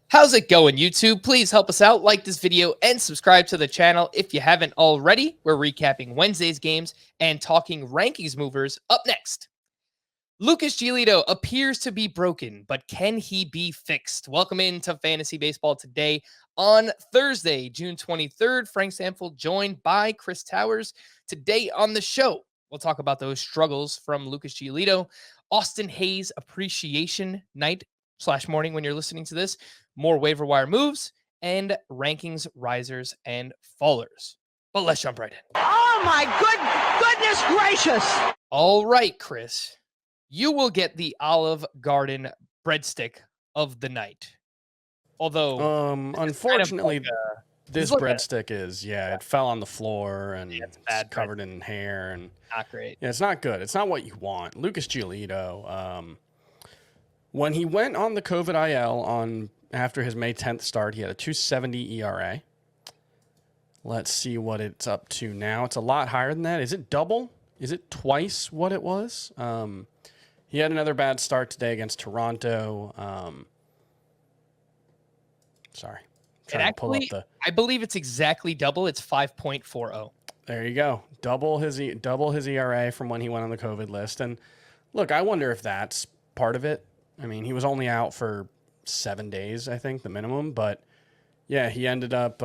How's it going, YouTube? Please help us out, like this video, and subscribe to the channel if you haven't already. We're recapping Wednesday's games and talking rankings movers up next. Lucas Giolito appears to be broken, but can he be fixed? Welcome into Fantasy Baseball today on Thursday, June 23rd. Frank Stampfl joined by Chris Towers. Today on the show, we'll talk about those struggles from Lucas Giolito, Austin HAYS appreciation night / morning when you're listening to this, more waiver wire moves, and rankings, risers, and fallers. But let's jump right in. Oh my goodness gracious! All right, Chris, you will get the Olive Garden breadstick of the night. Although, unfortunately, kind of this breadstick it fell on the floor and it's it's covered in hair and not great. Yeah, it's not good. It's not what you want. Lucas Giolito, when he went on the COVID IL after his May 10th start, he had a 2.70 ERA. Let's see what it's up to now. It's a lot higher than that. Is it double? Is it twice what it was? He had another bad start today against Toronto. Sorry. I believe it's exactly double. It's 5.40. There you go. Double his ERA from when he went on the COVID list. And look, I wonder if that's part of it. I mean, he was only out for 7 days, I think, the minimum. But yeah, he ended up,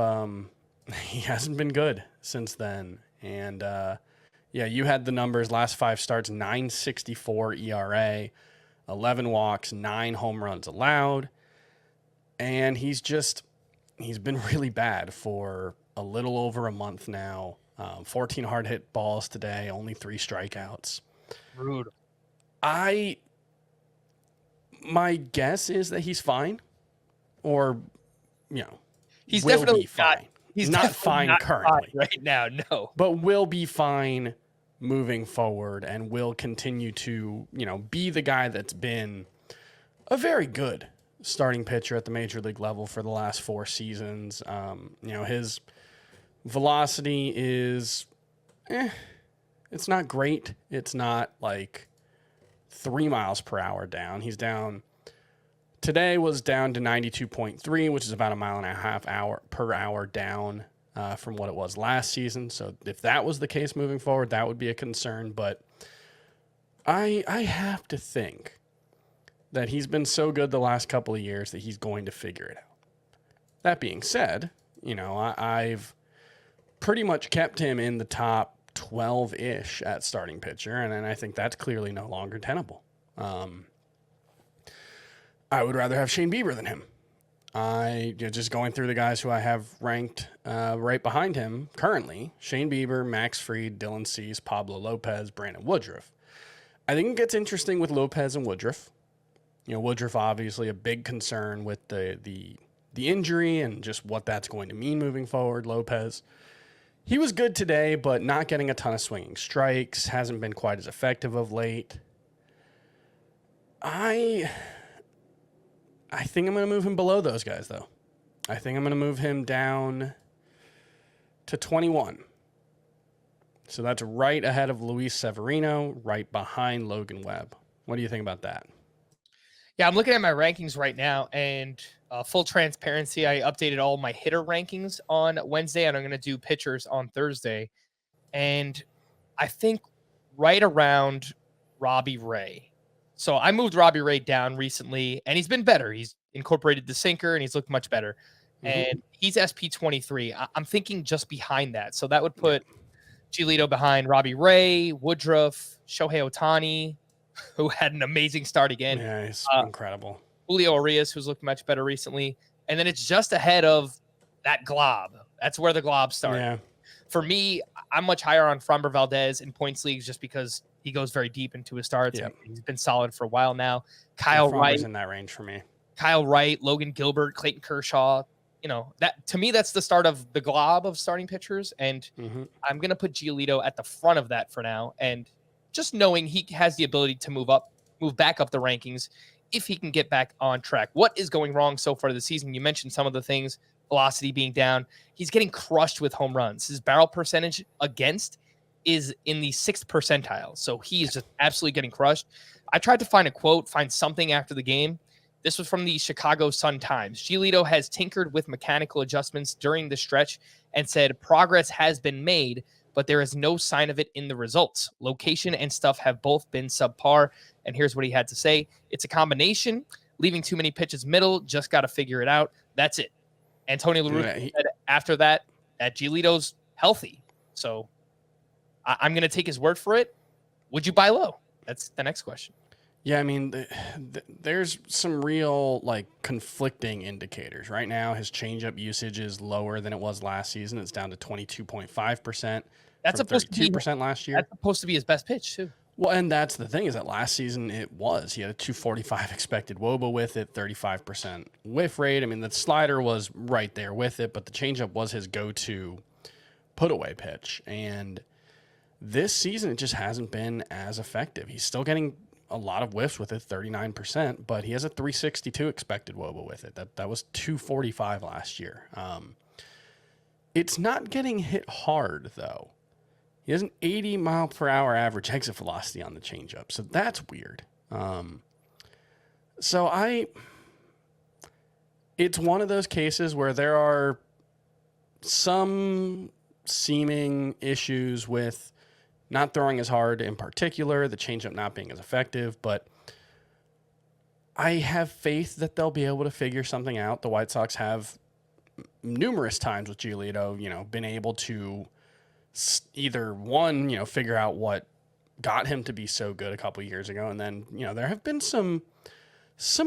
he hasn't been good since then. And yeah, you had the numbers, last 5 starts, 9.64 ERA, 11 walks, 9 home runs allowed. And he's been really bad for a little over a month now. 14 hard hit balls today, only 3 strikeouts. Rude. My guess is that he's fine, or, he's will definitely be fine. He's not fine not currently fine right now, no. but will be fine moving forward and will continue to, be the guy that's been a very good starting pitcher at the major league level for the last 4 seasons. His velocity is, it's not great. It's not like 3 miles per hour down. He's down. Today was down to 92.3, which is about 1.5 miles per hour down from what it was last season. So if that was the case moving forward, that would be a concern. But I have to think that he's been so good the last couple of years that he's going to figure it out. That being said, I've pretty much kept him in the top 12-ish at starting pitcher, and I think that's clearly no longer tenable. I would rather have Shane Bieber than him. Just going through the guys who I have ranked right behind him currently: Shane Bieber, Max Fried, Dylan Cease, Pablo Lopez, Brandon Woodruff. I think it gets interesting with Lopez and Woodruff. Woodruff obviously a big concern with the injury and just what that's going to mean moving forward. Lopez, he was good today, but not getting a ton of swinging strikes. Hasn't been quite as effective of late. I think I'm going to move him below those guys, though. I think I'm going to move him down to 21. So that's right ahead of Luis Severino, right behind Logan Webb. What do you think about that? Yeah, I'm looking at my rankings right now, and full transparency, I updated all my hitter rankings on Wednesday, and I'm going to do pitchers on Thursday. And I think right around Robbie Ray. So I moved Robbie Ray down recently, and he's been better. He's incorporated the sinker, and he's looked much better. Mm-hmm. And he's SP23. I'm thinking just behind that. So that would put Giolito behind Robbie Ray, Woodruff, Shohei Ohtani, who had an amazing start again. Yeah, he's incredible. Julio Urias, who's looked much better recently. And then it's just ahead of that glob. That's where the glob started. Yeah. For me, I'm much higher on Framber Valdez in points leagues just because he goes very deep into his starts. Yep. He's been solid for a while now. Kyle Wright in that range for me. Kyle Wright, Logan Gilbert, Clayton Kershaw. That to me, that's the start of the glob of starting pitchers. And I'm going to put Giolito at the front of that for now. And just knowing he has the ability to move back up the rankings if he can get back on track. What is going wrong so far this season? You mentioned some of the things, velocity being down. He's getting crushed with home runs. His barrel percentage against is in the 6th percentile. So he is just absolutely getting crushed. I tried to find a quote, find something after the game This was from the Chicago Sun-Times. Giolito has tinkered with mechanical adjustments during the stretch and said progress has been made, but there is no sign of it in the results. Location and stuff have both been subpar. And here's what he had to say. It's a combination. Leaving too many pitches middle. Just got to figure it out. That's it. Antonio La Russa said after that Giolito's healthy. So I'm going to take his word for it. Would you buy low? That's the next question. Yeah, I mean, there's some real like conflicting indicators. Right now, his changeup usage is lower than it was last season. It's down to 22.5%. That's supposed to be 32% last year. That's supposed to be his best pitch too. Well, and that's the thing is that last season it was. He had a 245 expected WOBA with it, 35% whiff rate. I mean, the slider was right there with it, but the changeup was his go-to put-away pitch. And this season, it just hasn't been as effective. He's still getting a lot of whiffs with it, 39%, but he has a 362 expected WOBA with it. That was 245 last year. It's not getting hit hard, though. He has an 80-mile-per-hour average exit velocity on the changeup, so that's weird. It's one of those cases where there are some seeming issues with not throwing as hard in particular, the changeup not being as effective, but I have faith that they'll be able to figure something out. The White Sox have numerous times with Giolito, been able to either one, figure out what got him to be so good a couple years ago. And then, there have been some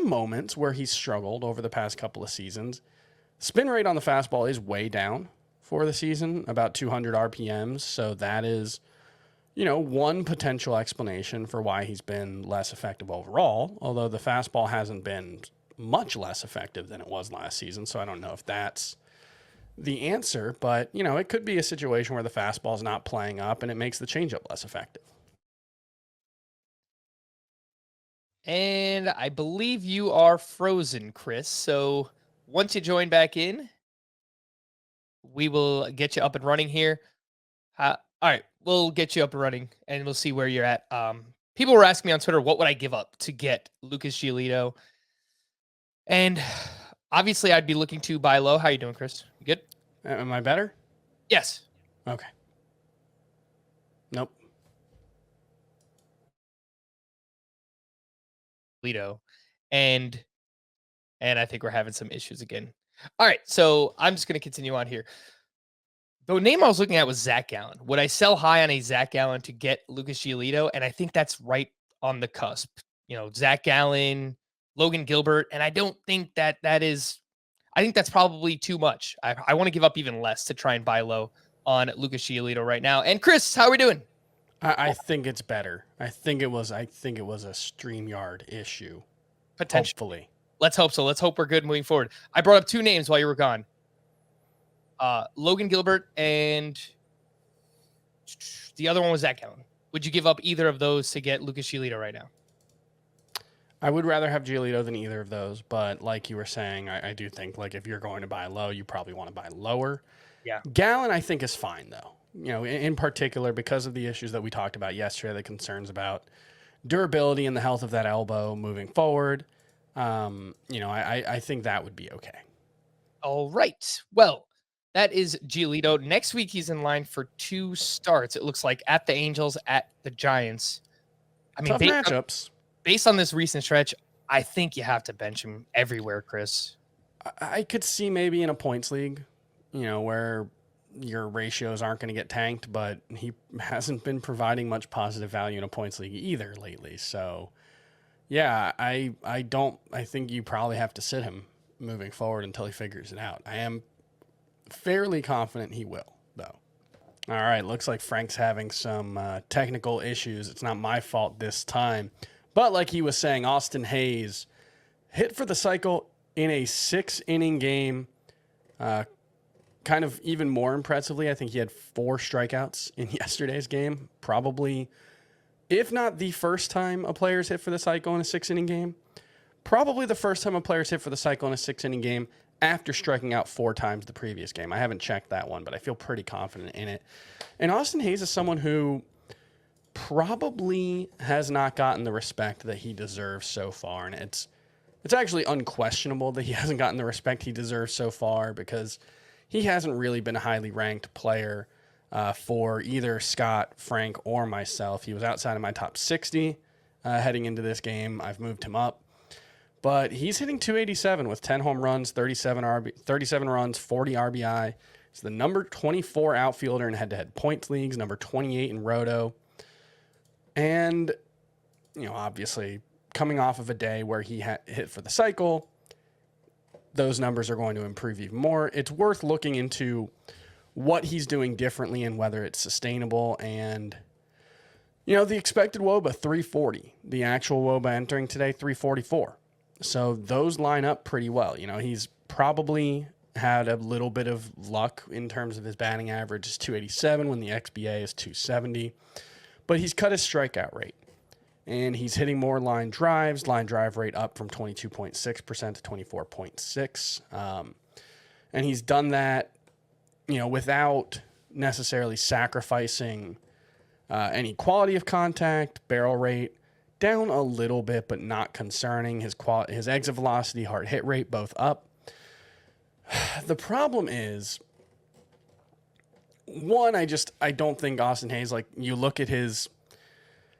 moments where he's struggled over the past couple of seasons. Spin rate on the fastball is way down for the season, about 200 RPMs. So that is, one potential explanation for why he's been less effective overall, although the fastball hasn't been much less effective than it was last season. So I don't know if that's the answer, but, it could be a situation where the fastball is not playing up and it makes the changeup less effective. And I believe you are frozen, Chris. So once you join back in, we will get you up and running here. All right, we'll get you up and running, and we'll see where you're at. People were asking me on Twitter, what would I give up to get Lucas Giolito? And obviously, I'd be looking to buy low. How you doing, Chris? You good? Am I better? Yes. Okay. Nope. Giolito, and I think we're having some issues again. All right, so I'm just going to continue on here. The name I was looking at was Zach Gallen. Would I sell high on a Zach Gallen to get Lucas Giolito? And I think that's right on the cusp. Zach Gallen, Logan Gilbert, and I don't think that is. I think that's probably too much. I want to give up even less to try and buy low on Lucas Giolito right now. And Chris, how are we doing? I think it's better. I think it was a StreamYard issue. Potentially. Hopefully. Let's hope so. Let's hope we're good moving forward. I brought up two names while you were gone. Logan Gilbert and the other one was Zach Gallen. Would you give up either of those to get Lucas Giolito right now? I would rather have Giolito than either of those, but like you were saying, I do think like if you're going to buy low, you probably want to buy lower. Yeah. Gallen, I think, is fine though. In particular because of the issues that we talked about yesterday, the concerns about durability and the health of that elbow moving forward. I think that would be okay. All right. Well, that is Giolito. Next week, he's in line for 2 starts. It looks like at the Angels, at the Giants. I mean, tough matchups. Based on this recent stretch, I think you have to bench him everywhere, Chris. I could see maybe in a points league, where your ratios aren't going to get tanked, but he hasn't been providing much positive value in a points league either lately. So, yeah, I think you probably have to sit him moving forward until he figures it out. I am fairly confident he will, though. All right, looks like Frank's having some technical issues. It's not my fault this time. But like he was saying, Austin HAYS hit for the cycle in a 6-inning game. Kind of even more impressively, I think he had 4 strikeouts in yesterday's game. Probably, if not the first time a player's hit for the cycle in a 6-inning game, probably the first time a player's hit for the cycle in a 6-inning game after striking out 4 times the previous game. I haven't checked that one, but I feel pretty confident in it. And Austin HAYS is someone who probably has not gotten the respect that he deserves so far. And it's actually unquestionable that he hasn't gotten the respect he deserves so far, because he hasn't really been a highly ranked player for either Scott, Frank, or myself. He was outside of my top 60 heading into this game. I've moved him up. But he's hitting 287 with 10 home runs, 37 runs, 40 RBI. He's the number 24 outfielder in head-to-head points leagues, number 28 in Roto. And, obviously, coming off of a day where he hit for the cycle, those numbers are going to improve even more. It's worth looking into what he's doing differently and whether it's sustainable. And, the expected WOBA, 340. The actual WOBA entering today, 344. So those line up pretty well. He's probably had a little bit of luck in terms of his batting average is 287 when the XBA is 270. But he's cut his strikeout rate. And he's hitting more line drive rate up from 22.6% to 24.6%. And he's done that, without necessarily sacrificing any quality of contact, barrel rate. Down a little bit, but not concerning. His exit velocity, hard hit rate, both up. The problem is, one, I don't think Austin Hayes, you look at his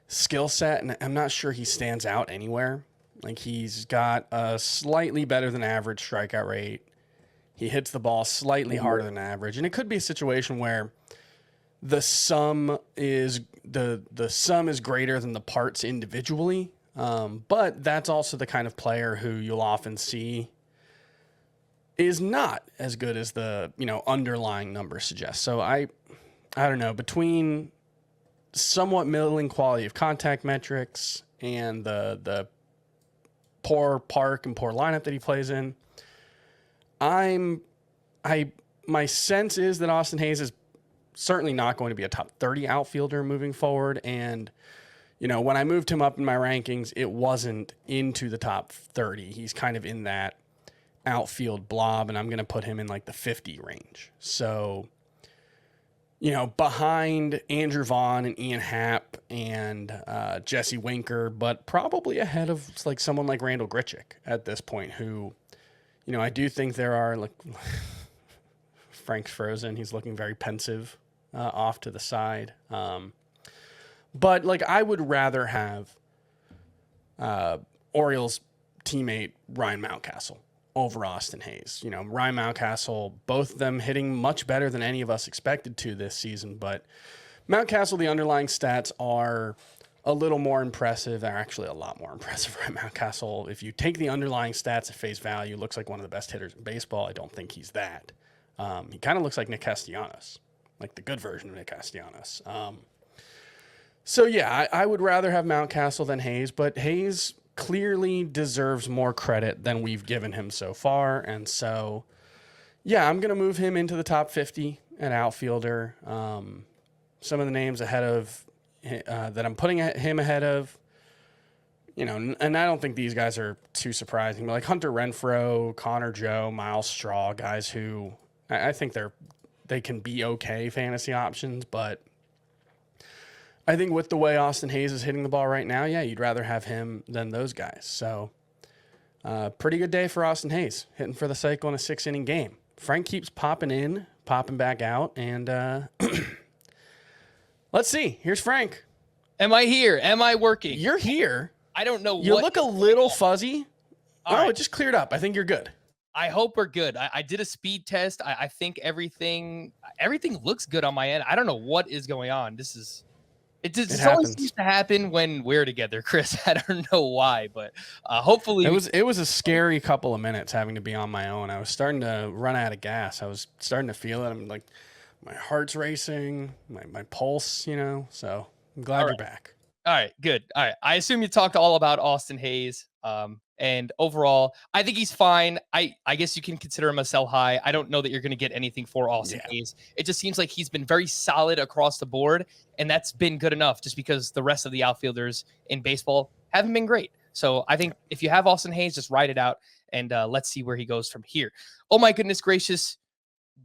skill set, and I'm not sure he stands out anywhere. He's got a slightly better than average strikeout rate. He hits the ball slightly harder than average, and it could be a situation where the sum is greater than the parts individually. But that's also the kind of player who you'll often see is not as good as the, underlying numbers suggest. So I don't know, between somewhat middling quality of contact metrics and the poor park and poor lineup that he plays in, my sense is that Austin Hayes is certainly not going to be a top 30 outfielder moving forward. And, when I moved him up in my rankings, it wasn't into the top 30. He's kind of in that outfield blob, and I'm going to put him in the 50 range. So, behind Andrew Vaughn and Ian Happ and Jesse Winker, but probably ahead of someone like Randall Grichuk at this point, who, I do think there are Frank's frozen. He's looking very pensive. Off to the side. But I would rather have Orioles teammate Ryan Mountcastle over Austin Hayes. Ryan Mountcastle, both of them hitting much better than any of us expected to this season. But Mountcastle, the underlying stats are a little more impressive. They're actually a lot more impressive. Ryan Mountcastle, if you take the underlying stats at face value, looks like one of the best hitters in baseball. I don't think he's that. He kind of looks like Nick Castellanos. The good version of Nick Castellanos. So, yeah, I would rather have Mountcastle than Hayes, but Hayes clearly deserves more credit than we've given him so far. And so, yeah, I'm going to move him into the top 50 at outfielder. Some of the names ahead of that I'm putting him ahead of, and I don't think these guys are too surprising, but Hunter Renfroe, Connor Joe, Miles Straw, guys who I think they can be okay fantasy options, but I think with the way Austin Hayes is hitting the ball right now, yeah, you'd rather have him than those guys. So pretty good day for Austin Hayes, hitting for the cycle in a 6-inning game. Frank keeps popping in, popping back out, and let's see. Here's Frank. Am I here? Am I working? You're here. I don't know. You look a little fuzzy. Right. It just cleared up. I think you're good. I hope we're good. I did a speed test. I think everything looks good on my end. I don't know what is going on. It always seems to happen when we're together, Chris. I don't know why, but hopefully it was a scary couple of minutes having to be on my own. I was starting to run out of gas. I was starting to feel it. I'm my heart's racing, my pulse, So I'm glad you're back. All right, good. All right. I assume you talked all about Austin Hayes. And overall, I think he's fine. I guess you can consider him a sell high. I don't know that you're going to get anything for Austin Hayes. It just seems like he's been very solid across the board, and that's been good enough just because the rest of the outfielders in baseball haven't been great. So I think if you have Austin Hayes, just ride it out, and let's see where he goes from here. Oh, my goodness gracious.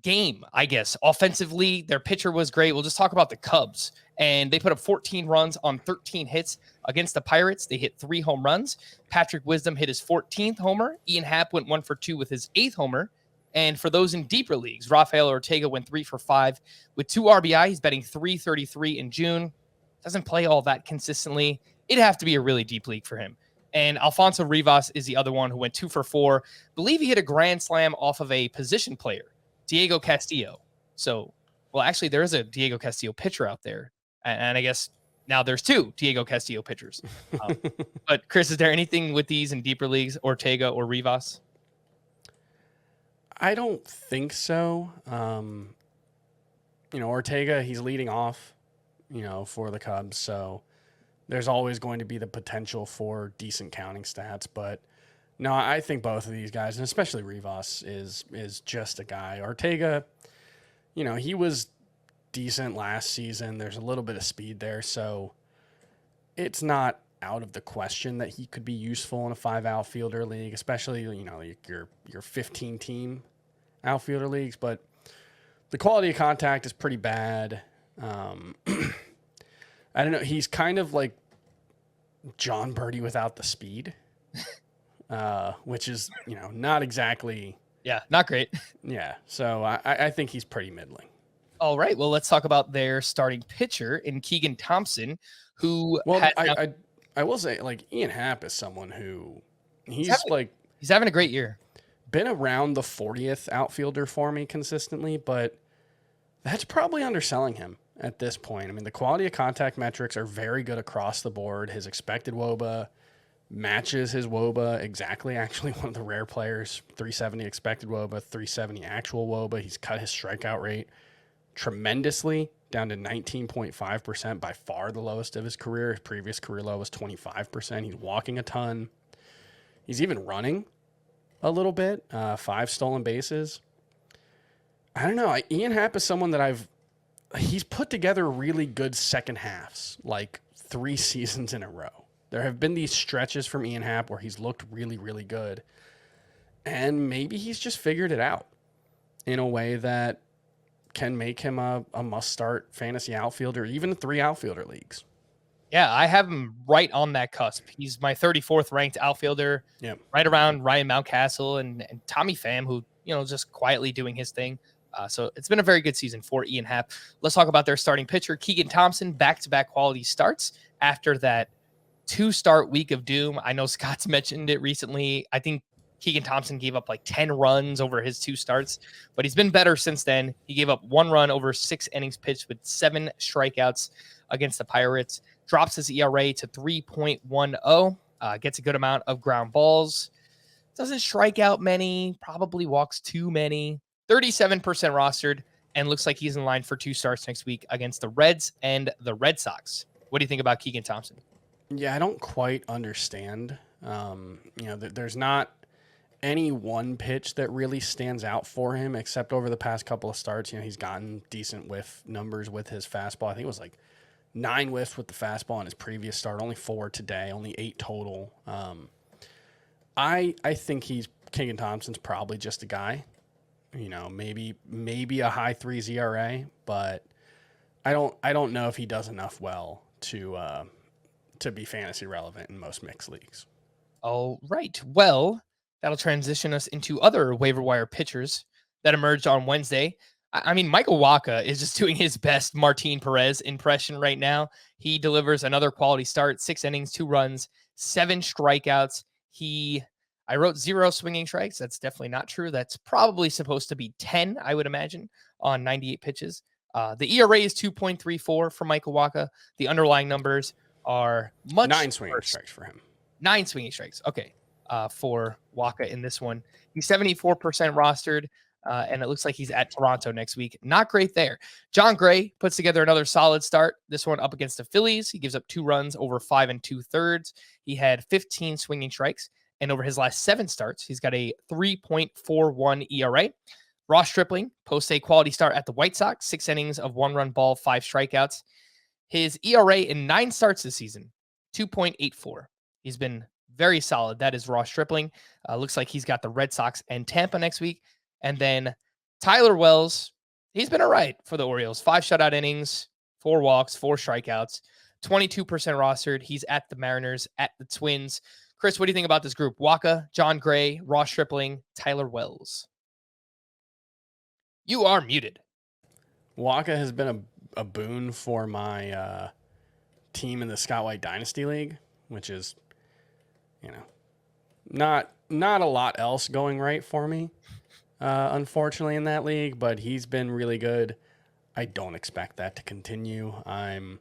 game, I guess. Offensively, their pitcher was great. We'll just talk about the Cubs. And they put up 14 runs on 13 hits against the Pirates. They hit 3 home runs. Patrick Wisdom hit his 14th homer. Ian Happ went 1 for 2 with his 8th homer. And for those in deeper leagues, Rafael Ortega went 3 for 5 with 2 RBI. He's betting 333 in June. Doesn't play all that consistently. It'd have to be a really deep league for him. And Alfonso Rivas is the other one who went 2 for 4. Believe he hit a grand slam off of a position player, Diego Castillo. So, well, actually, there is a Diego Castillo pitcher out there. And I guess now there's 2 Diego Castillo pitchers. But, Chris, is there anything with these in deeper leagues, Ortega or Rivas? I don't think so. Ortega, he's leading off, for the Cubs. So there's always going to be the potential for decent counting stats. But no, I think both of these guys, and especially Rivas, is just a guy. Ortega, he was decent last season. There's a little bit of speed there. So it's not out of the question that he could be useful in a 5 outfielder league, especially, your 15 team outfielder leagues. But the quality of contact is pretty bad. I don't know. He's kind of like John Birdie without the speed, which is, not exactly. Yeah, not great. Yeah. So I think he's pretty middling. All right. Well, let's talk about their starting pitcher in Keegan Thompson, who. Well, I will say, like, Ian Happ is someone who he's having a great year. Been around the 40th outfielder for me consistently, but that's probably underselling him at this point. I mean, the quality of contact metrics are very good across the board. His expected WOBA matches his WOBA exactly. Actually, one of the rare players, 370 expected WOBA, 370 actual WOBA. He's cut his strikeout rate tremendously down to 19.5%, by far the lowest of his career. His previous career low was 25%. He's walking a ton. He's even running a little bit, 5 stolen bases. I don't know. Ian Happ is someone that he's put together really good second halves, like 3 seasons in a row. There have been these stretches from Ian Happ where he's looked really, really good. And maybe he's just figured it out in a way that can make him a must-start fantasy outfielder, even in 3 outfielder leagues. Yeah, I have him right on that cusp. He's my 34th ranked outfielder, right around Ryan Mountcastle and Tommy Pham, who, just quietly doing his thing. So it's been a very good season for Ian Happ. Let's talk about their starting pitcher, Keegan Thompson, back-to-back quality starts after that 2-start week of doom. I know Scott's mentioned it recently. I think Keegan Thompson gave up like 10 runs over his 2 starts, but he's been better since then. He gave up 1 run over 6 innings pitched with 7 strikeouts against the Pirates, drops his ERA to 3.10, gets a good amount of ground balls, doesn't strike out many, probably walks too many, 37% rostered, and looks like he's in line for 2 starts next week against the Reds and the Red Sox. What do you think about Keegan Thompson? Yeah, I don't quite understand. There's not any one pitch that really stands out for him, except over the past couple of starts. He's gotten decent whiff numbers with his fastball. I think it was like 9 whiffs with the fastball in his previous start, only 4 today, only 8 total. I think Keegan Thompson's probably just a guy, maybe a high 3s ERA, but I don't know if he does enough well to be fantasy relevant in most mixed leagues. All right. Well, that'll transition us into other waiver wire pitchers that emerged on Wednesday. I mean, Michael Wacha is just doing his best Martin Perez impression right now. He delivers another quality start, 6 innings, 2 runs, 7 strikeouts. I wrote 0 swinging strikes. That's definitely not true. That's probably supposed to be 10, I would imagine, on 98 pitches. The ERA is 2.34 for Michael Wacha. The underlying numbers are much 9 swinging worse. strikes for him. 9 swinging strikes. Okay. For Wacha in this one. He's 74% rostered, and it looks like he's at Toronto next week. Not great there. John Gray puts together another solid start. This one up against the Phillies. He gives up 2 runs over 5 2/3. He had 15 swinging strikes, and over his last 7 starts, he's got a 3.41 ERA. Ross Stripling posts a quality start at the White Sox, 6 innings of 1-run ball, 5 strikeouts. His ERA in 9 starts this season, 2.84. He's been very solid. That is Ross Stripling. Looks like he's got the Red Sox and Tampa next week. And then Tyler Wells, he's been all right for the Orioles. 5 shutout innings, 4 walks, 4 strikeouts, 22% rostered. He's at the Mariners, at the Twins. Chris, what do you think about this group? Waka, John Gray, Ross Stripling, Tyler Wells. You are muted. Waka has been a boon for my team in the Scott White Dynasty League, which is, not a lot else going right for me, unfortunately, in that league, but he's been really good. I don't expect that to continue. That's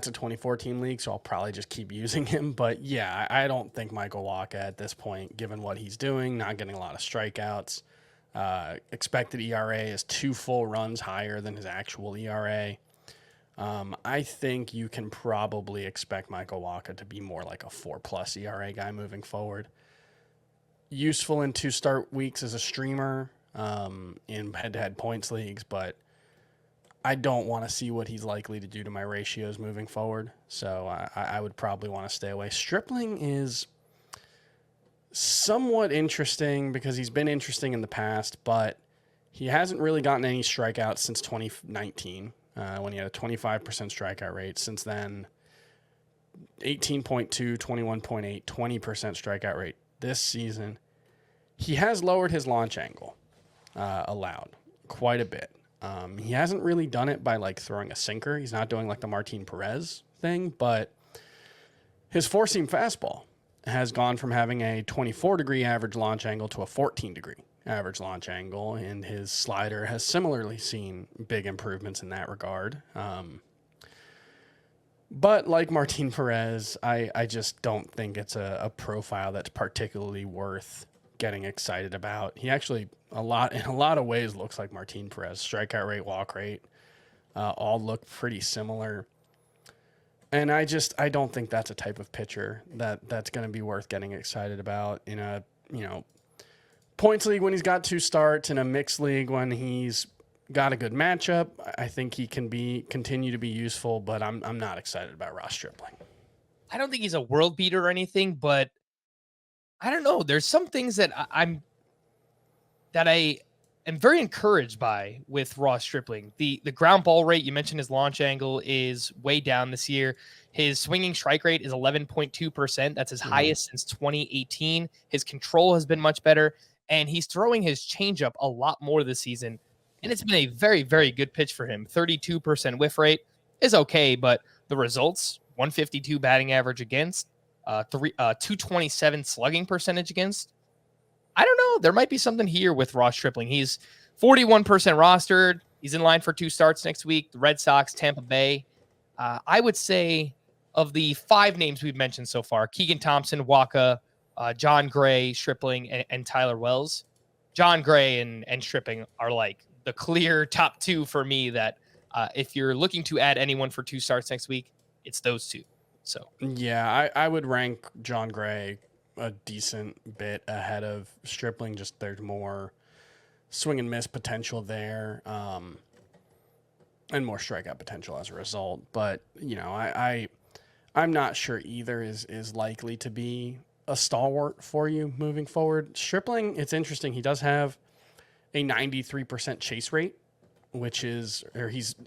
a 24-team league, so I'll probably just keep using him. But, yeah, I don't think Michael Waka at this point, given what he's doing, not getting a lot of strikeouts. Expected ERA is 2 full runs higher than his actual ERA. I think you can probably expect Michael Waka to be more like a 4+ ERA guy moving forward. Useful in 2 start weeks as a streamer in head-to-head points leagues, but I don't want to see what he's likely to do to my ratios moving forward. So I would probably want to stay away. Stripling is somewhat interesting because he's been interesting in the past, but he hasn't really gotten any strikeouts since 2019 when he had a 25% strikeout rate. Since then, 18.2, 21.8, 20% strikeout rate this season. He has lowered his launch angle allowed quite a bit. He hasn't really done it by like throwing a sinker. He's not doing like the Martin Perez thing, but his 4-seam fastball has gone from having a 24-degree average launch angle to a 14-degree average launch angle, and his slider has similarly seen big improvements in that regard. But like Martin Perez, I just don't think it's a profile that's particularly worth getting excited about. He actually, in a lot of ways, looks like Martin Perez. Strikeout rate, walk rate, all look pretty similar. And I don't think that's a type of pitcher that's going to be worth getting excited about in a, points league when he's got 2 starts, in a mixed league when he's got a good matchup. I think he can continue to be useful, but I'm not excited about Ross Stripling. I don't think he's a world beater or anything, but I don't know. There's some things that I am very encouraged by with Ross Stripling. The ground ball rate, you mentioned his launch angle is way down this year. His swinging strike rate is 11.2%. That's his highest since 2018. His control has been much better, and he's throwing his changeup a lot more this season. And it's been a very, very good pitch for him. 32% whiff rate is okay, but the results, 152 batting average against, 227 slugging percentage against. I don't know. There might be something here with Ross Stripling. He's 41% rostered. He's in line for 2 starts next week. The Red Sox, Tampa Bay. I would say of the 5 names we've mentioned so far, Keegan Thompson, Waka, John Gray, Stripling, and Tyler Wells. John Gray and Stripling are like the clear top 2 for me that if you're looking to add anyone for 2 starts next week, it's those 2. So yeah, I would rank John Gray a decent bit ahead of Stripling. Just there's more swing and miss potential there, and more strikeout potential as a result. But I'm not sure either is likely to be a stalwart for you moving forward. Stripling, it's interesting. He does have a 93% chase rate, he's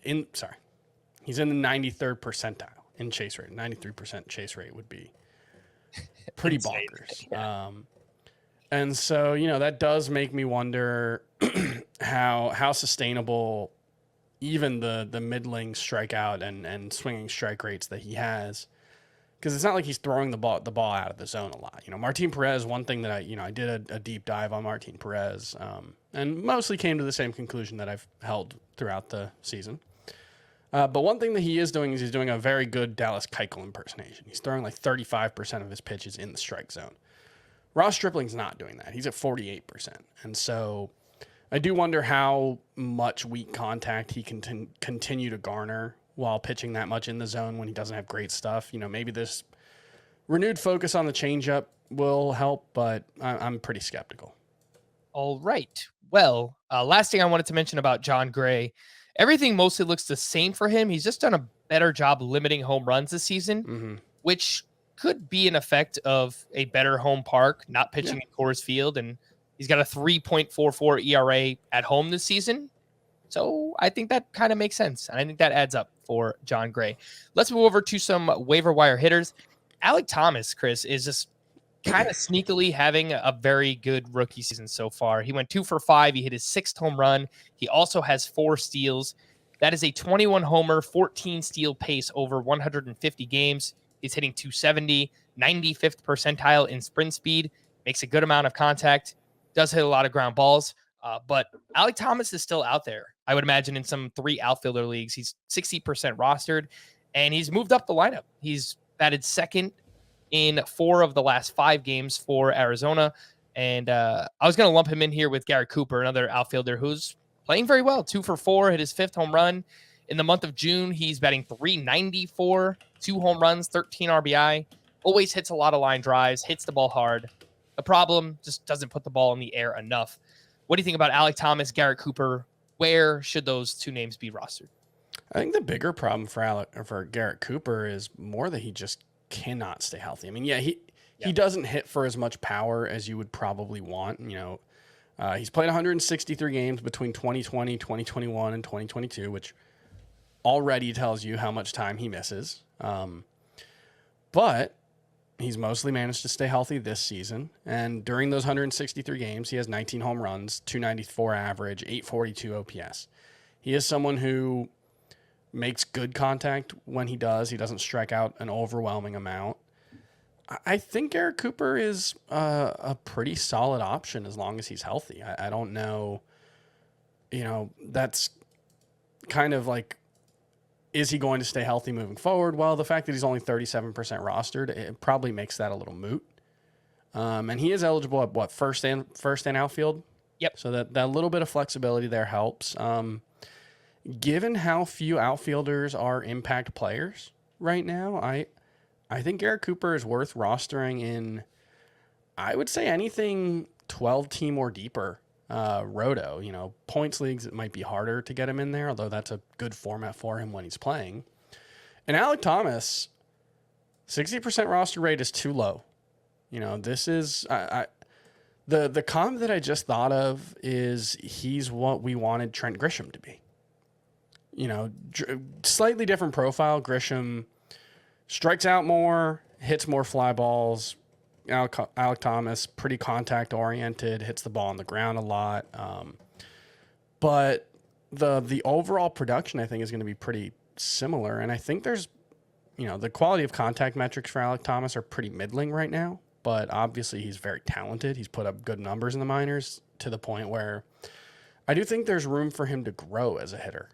in the 93rd percentile in chase rate. 93% chase rate would be pretty bonkers. Yeah. And so, that does make me wonder how sustainable even the middling strikeout and swinging strike rates that he has, because it's not like he's throwing the ball out of the zone a lot. Martin Perez, one thing that I did a deep dive on Martin Perez, and mostly came to the same conclusion that I've held throughout the season. But one thing that he is doing is he's doing a very good Dallas Keuchel impersonation. He's throwing like 35% of his pitches in the strike zone. Ross Stripling's not doing that. He's at 48%. And so I do wonder how much weak contact he can continue to garner while pitching that much in the zone when he doesn't have great stuff. Maybe this renewed focus on the changeup will help, but I'm pretty skeptical. All right. Well, last thing I wanted to mention about John Gray, everything mostly looks the same for him. He's just done a better job limiting home runs this season, which could be an effect of a better home park, not pitching at Coors Field. And He's got a 3.44 ERA at home this season. So I think that kind of makes sense. And I think that adds up for John Gray. Let's move over to some waiver wire hitters. Alek Thomas, Chris, is just kind of sneakily having a very good rookie season so far. He went 2 for 5. He hit his 6th home run. He also has 4 steals. That is a 21 homer, 14 steal pace over 150 games. He's hitting 270, 95th percentile in sprint speed, makes a good amount of contact, does hit a lot of ground balls. But Alek Thomas is still out there. I would imagine in some 3 outfielder leagues, he's 60% rostered, and he's moved up the lineup. He's batted second in 4 of the last 5 games for Arizona. And I was going to lump him in here with Garrett Cooper, another outfielder who's playing very well. 2 for 4, hit his 5th home run. In the month of June, he's batting .394, 2 home runs, 13 RBI. Always hits a lot of line drives, hits the ball hard. The problem, just doesn't put the ball in the air enough. What do you think about Alek Thomas, Garrett Cooper? Where should those 2 names be rostered? I think the bigger problem for Garrett Cooper is more that he just cannot stay healthy. I mean, he doesn't hit for as much power as you would probably want. He's played 163 games between 2020, 2021, and 2022, which already tells you how much time he misses. But he's mostly managed to stay healthy this season. And during those 163 games, he has 19 home runs, 294 average, 842 OPS. He is someone who makes good contact when he does. He doesn't strike out an overwhelming amount. I think Garrett Cooper is a pretty solid option as long as he's healthy. I don't know, that's kind of like, is he going to stay healthy moving forward? Well, the fact that he's only 37% rostered, it probably makes that a little moot. And he is eligible at first and outfield. Yep. So that little bit of flexibility there helps. Given how few outfielders are impact players right now, I think Garrett Cooper is worth rostering in, I would say, anything 12-team or deeper roto. Points leagues, it might be harder to get him in there, although that's a good format for him when he's playing. And Alek Thomas, 60% roster rate is too low. This is the comp that I just thought of is he's what we wanted Trent Grisham to be. Slightly different profile. Grisham strikes out more, hits more fly balls. Alek Thomas, pretty contact oriented, hits the ball on the ground a lot. But the overall production, I think, is going to be pretty similar. And I think there's, the quality of contact metrics for Alek Thomas are pretty middling right now. But obviously he's very talented. He's put up good numbers in the minors to the point where I do think there's room for him to grow as a hitter.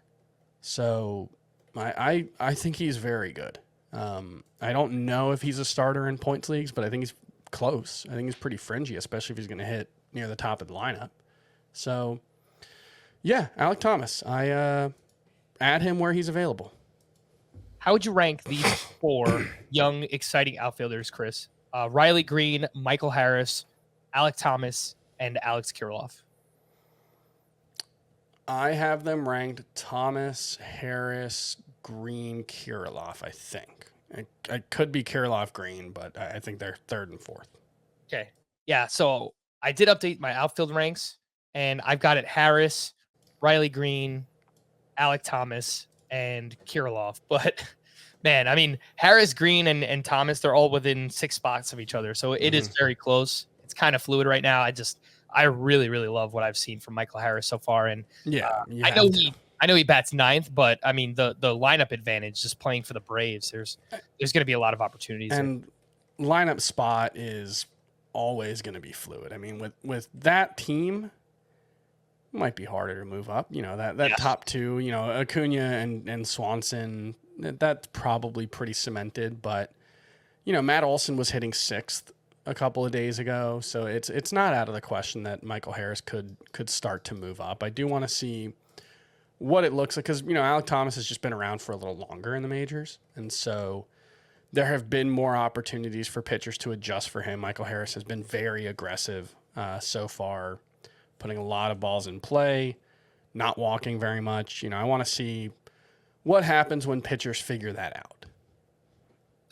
So I think he's very good. I don't know if he's a starter in points leagues, but I think he's close. I think he's pretty fringy, especially if he's going to hit near the top of the lineup. So, yeah, Alek Thomas. I add him where he's available. How would you rank these 4 young, exciting outfielders, Chris? Riley Green, Michael Harris, Alek Thomas, and Alex Kirilloff. I have them ranked Thomas, Harris, Green, Kirilloff, I think. I could be Kirilloff, Green, but I think they're 3rd and 4th. Okay. Yeah, so I did update my outfield ranks, and I've got it Harris, Riley Green, Alek Thomas, and Kirilloff. But, man, I mean, Harris, Green, and Thomas, they're all within 6 spots of each other, so it is very close. It's kind of fluid right now. I really, really love what I've seen from Michael Harris so far. And I know he bats 9th, but I mean the lineup advantage just playing for the Braves. There's going to be a lot of opportunities. And lineup spot is always going to be fluid. I mean, with that team, it might be harder to move up. That top 2, Acuna and Swanson, that's probably pretty cemented. But Matt Olson was hitting 6th a couple of days ago, so it's not out of the question that Michael Harris could start to move up. I do want to see what it looks like because Alek Thomas has just been around for a little longer in the majors, and so there have been more opportunities for pitchers to adjust for him. Michael Harris has been very aggressive so far, putting a lot of balls in play, not walking very much. I want to see what happens when pitchers figure that out.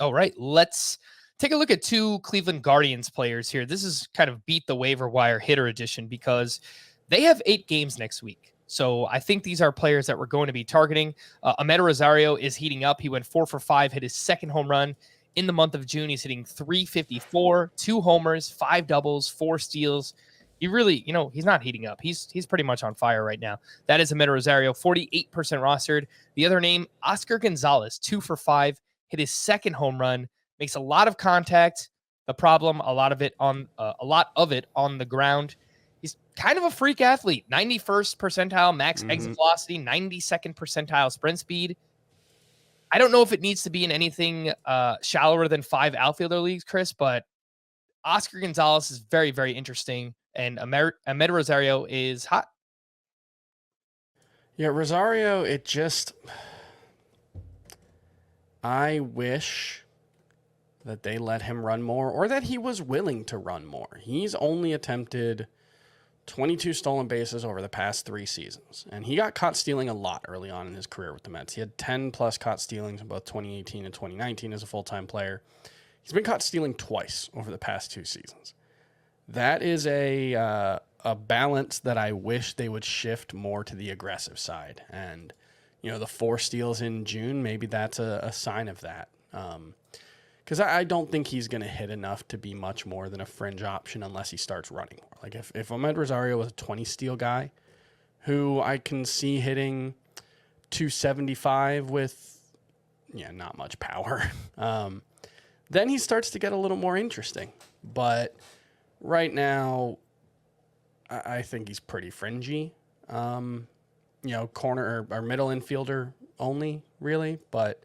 All right, let's Take a look at two Cleveland Guardians players here. This is kind of beat the waiver wire hitter edition because they have 8 games next week. So I think these are players that we're going to be targeting. Amed Rosario is heating up. He went 4 for 5, hit his second home run in the month of June. He's hitting .354, 2 homers, 5 doubles, 4 steals. He really, he's not heating up. He's pretty much on fire right now. That is Amed Rosario, 48% rostered. The other name, Oscar Gonzalez, 2 for 5, hit his second home run, makes a lot of contact. The problem, a lot of it on the ground. He's kind of a freak athlete. 91st percentile max exit velocity, 92nd percentile sprint speed. I don't know if it needs to be in anything shallower than 5 outfielder leagues, Chris, but Oscar Gonzalez is very, very interesting, and Amed Rosario is hot. Yeah, Rosario, I wish that they let him run more, or that he was willing to run more. He's only attempted 22 stolen bases over the past 3 seasons. And he got caught stealing a lot early on in his career with the Mets. He had 10 plus caught stealings in both 2018 and 2019 as a full-time player. He's been caught stealing twice over the past 2 seasons. That is a balance that I wish they would shift more to the aggressive side. And, the 4 steals in June, maybe that's a sign of that. Because I don't think he's going to hit enough to be much more than a fringe option unless he starts running more. Like if Amed Rosario was a 20 steal guy who I can see hitting 275 with, not much power, then he starts to get a little more interesting. But right now, I think he's pretty fringy. Corner or middle infielder only, really. But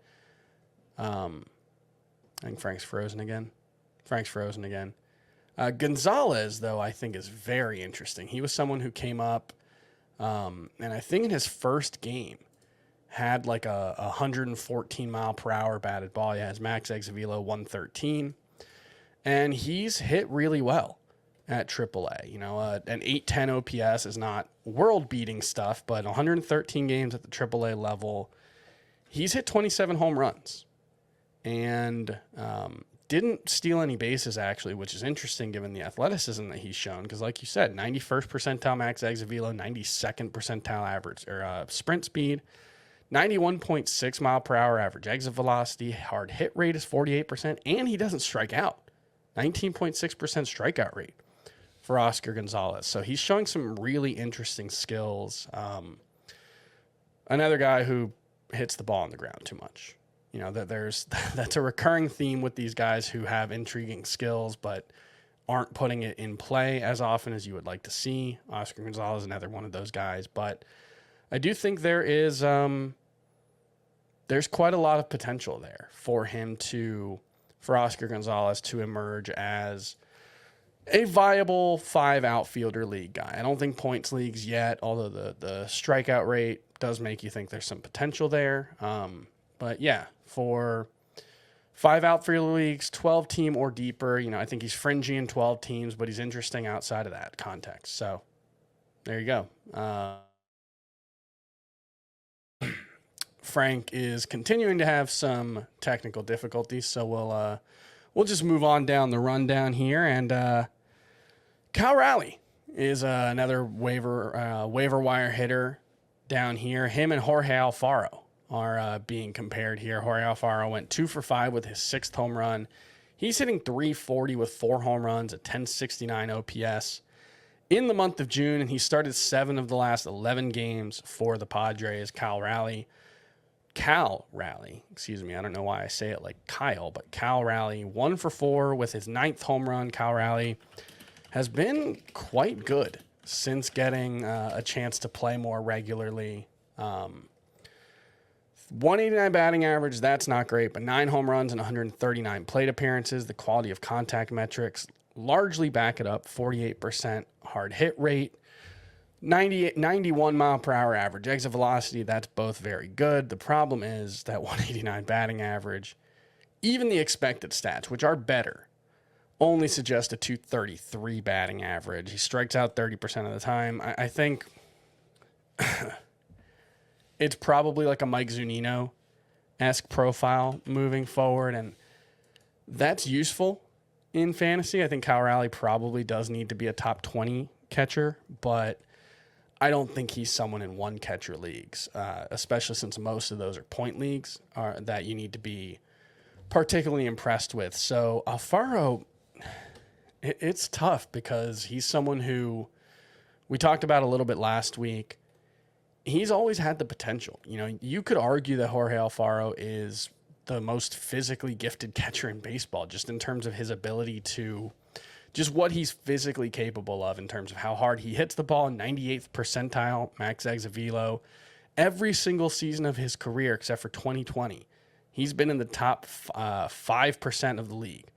I think Frank's frozen again. Gonzalez, though, I think is very interesting. He was someone who came up, and I think in his first game had like a 114 mile per hour batted ball. He has max exit velo 113, and he's hit really well at AAA. An 810 OPS is not world-beating stuff, but 113 games at the AAA level, he's hit 27 home runs. And didn't steal any bases, actually, which is interesting given the athleticism that he's shown. Because, like you said, 91st percentile max exit velo, 92nd percentile average or sprint speed, 91.6 mile per hour average exit velocity, hard hit rate is 48%, and he doesn't strike out. 19.6% strikeout rate for Oscar Gonzalez. So he's showing some really interesting skills. Another guy who hits the ball on the ground too much. That's a recurring theme with these guys who have intriguing skills, but aren't putting it in play as often as you would like to see. Oscar Gonzalez is another one of those guys, but I do think there's quite a lot of potential there for Oscar Gonzalez to emerge as a viable 5 outfielder league guy. I don't think points leagues yet, although the strikeout rate does make you think there's some potential there. But yeah, for 5 outfielder leagues, 12 team or deeper, I think he's fringy in 12 teams, but he's interesting outside of that context. So there you go. Frank is continuing to have some technical difficulties, so we'll just move on down the rundown here. And Cal Raleigh is another waiver wire hitter down here. Him and Jorge Alfaro are being compared here. Jorge Alfaro went 2 for 5 with his 6th home run. He's hitting .340 with 4 home runs, a 1069 OPS in the month of June, and he started 7 of the last 11 games for the Padres. Cal Raleigh, excuse me, I don't know why I say it like Kyle, but Cal Raleigh, 1 for 4 with his 9th home run. Cal Raleigh has been quite good since getting a chance to play more regularly. 189 batting average, that's not great, but 9 home runs and 139 plate appearances. The quality of contact metrics largely back it up. 48% hard hit rate, 91 mile per hour average exit velocity. That's both very good. The problem is that 189 batting average, even the expected stats, which are better, only suggest a 233 batting average. He strikes out 30% of the time. I think it's probably like a Mike Zunino-esque profile moving forward. And That's useful in fantasy. I think Kyle Raleigh probably does need to be a top 20 catcher, but I don't think he's someone in one catcher leagues, especially since most of those are point leagues that you need to be particularly impressed with. So Alfaro, it's tough because he's someone who we talked about a little bit last week. He's always had the potential. You know, you could argue that Jorge Alfaro is the most physically gifted catcher in baseball, just in terms of his ability to, just what he's physically capable of in terms of how hard he hits the ball, 98th percentile, max exit velo, every single season of his career except for 2020. He's been in the top 5% of the league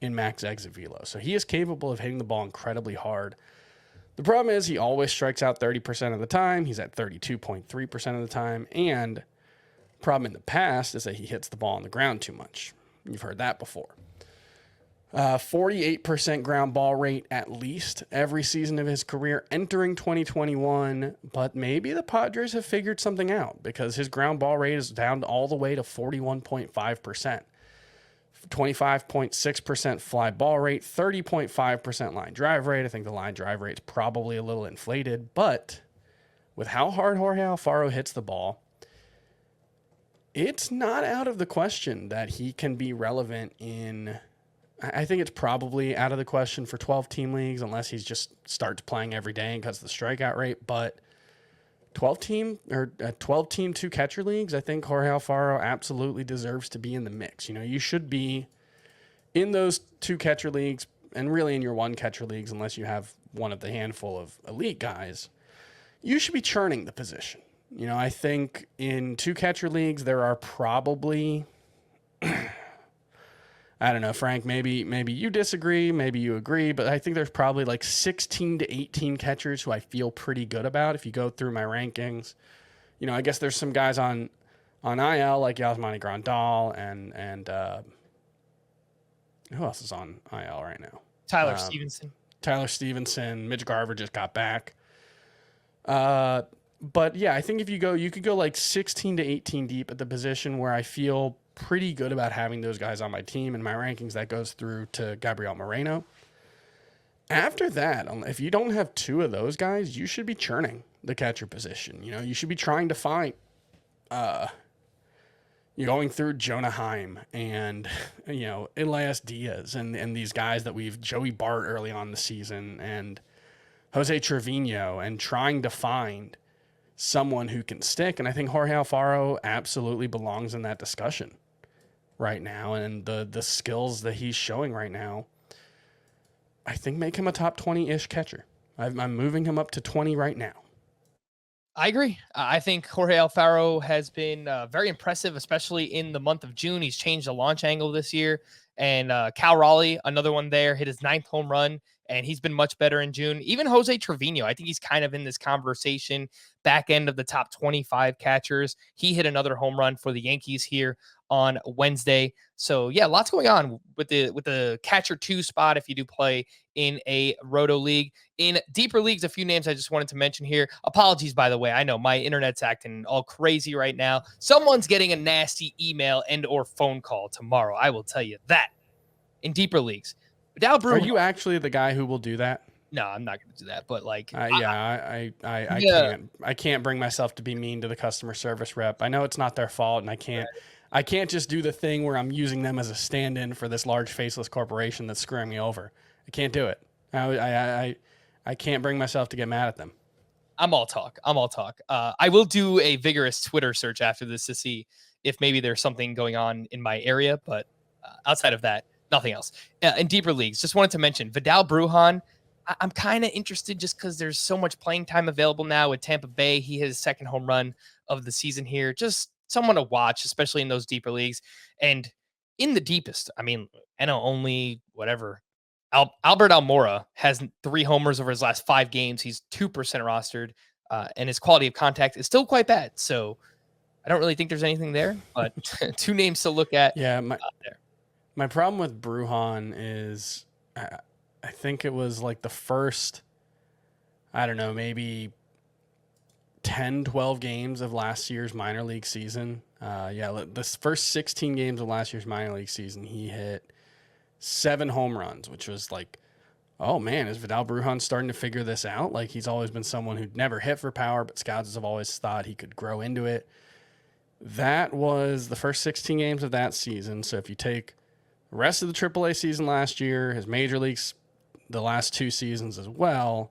in max exit velo. So he is capable of hitting the ball incredibly hard. The problem is he always strikes out 30% of the time. He's at 32.3% of the time. And problem in the past is that he hits the ball on the ground too much. You've heard that before. 48% ground ball rate at least every season of his career entering 2021. But maybe the Padres have figured something out because his ground ball rate is down all the way to 41.5%. 25.6% fly ball rate, 30.5% line drive rate. I think the line drive rate is probably a little inflated, but with how hard Jorge Alfaro hits the ball, it's not out of the question that he can be relevant in. I think it's probably out of the question for 12-team leagues unless he just starts playing every day and cuts the strikeout rate. But 12-team or 12-team 2-catcher leagues, I think Jorge Alfaro absolutely deserves to be in the mix. You know, you should be in those 2-catcher leagues and really in your 1-catcher leagues, unless you have one of the handful of elite guys. You should be churning the position. You know, I think in 2-catcher leagues there are probably I don't know, Frank, maybe you disagree, maybe you agree, but I think there's probably like 16 to 18 catchers who I feel pretty good about if you go through my rankings. You know, I guess there's some guys on IL like Yasmani Grandal and who else is on IL right now? Tyler Stevenson. Tyler Stevenson, Mitch Garver just got back. But yeah, I think if you could go like 16 to 18 deep at the position where I feel pretty good about having those guys on my team. In my rankings, that goes through to Gabriel Moreno. After that, if you don't have 2 of those guys, you should be churning the catcher position. You know, you should be trying to find, you're going through Jonah Heim and, you know, Elias Diaz and these guys that Joey Bart early on in the season and Jose Trevino, and trying to find someone who can stick. And I think Jorge Alfaro absolutely belongs in that discussion right now. And the skills that he's showing right now, I think make him a top 20-ish catcher. I'm moving him up to 20 right now. I agree. I think Jorge Alfaro has been very impressive, especially in the month of June. He's changed the launch angle this year. And Cal Raleigh, another one there, hit his 9th home run, and he's been much better in June. Even Jose Trevino, I think he's kind of in this conversation, back end of the top 25 catchers. He hit another home run for the Yankees here on Wednesday. So yeah, lots going on with the catcher 2 spot if you do play in a roto league. In deeper leagues, a few names I just wanted to mention here. Apologies, by the way. I know my internet's acting all crazy right now. Someone's getting a nasty email and or phone call tomorrow. I will tell you that. In deeper leagues. Are you actually the guy who will do that? No, I'm not going to do that. But like, I can't bring myself to be mean to the customer service rep. I know it's not their fault, and I can't just do the thing where I'm using them as a stand-in for this large faceless corporation that's screwing me over. I can't do it. I can't bring myself to get mad at them. I'm all talk. I will do a vigorous Twitter search after this to see if maybe there's something going on in my area, but outside of that, nothing else. In deeper leagues, just wanted to mention Vidal Brujan. I'm kind of interested just because there's so much playing time available now with Tampa Bay. He hit his 2nd home run of the season here. Just someone to watch, especially in those deeper leagues. And in the deepest, I mean, I know only whatever. Albert Almora has 3 homers over his last 5 games. He's 2% rostered, and his quality of contact is still quite bad. So I don't really think there's anything there, but 2 names to look at. Yeah, my problem with Brujan is I think it was like the first, I don't know, maybe 10, 12 games of last year's minor league season. The first 16 games of last year's minor league season, he hit 7 home runs, which was like, oh man, is Vidal Brujan starting to figure this out? Like, he's always been someone who'd never hit for power, but scouts have always thought he could grow into it. That was the first 16 games of that season. So if you take the rest of the AAA season last year, his major leagues, the last 2 seasons as well,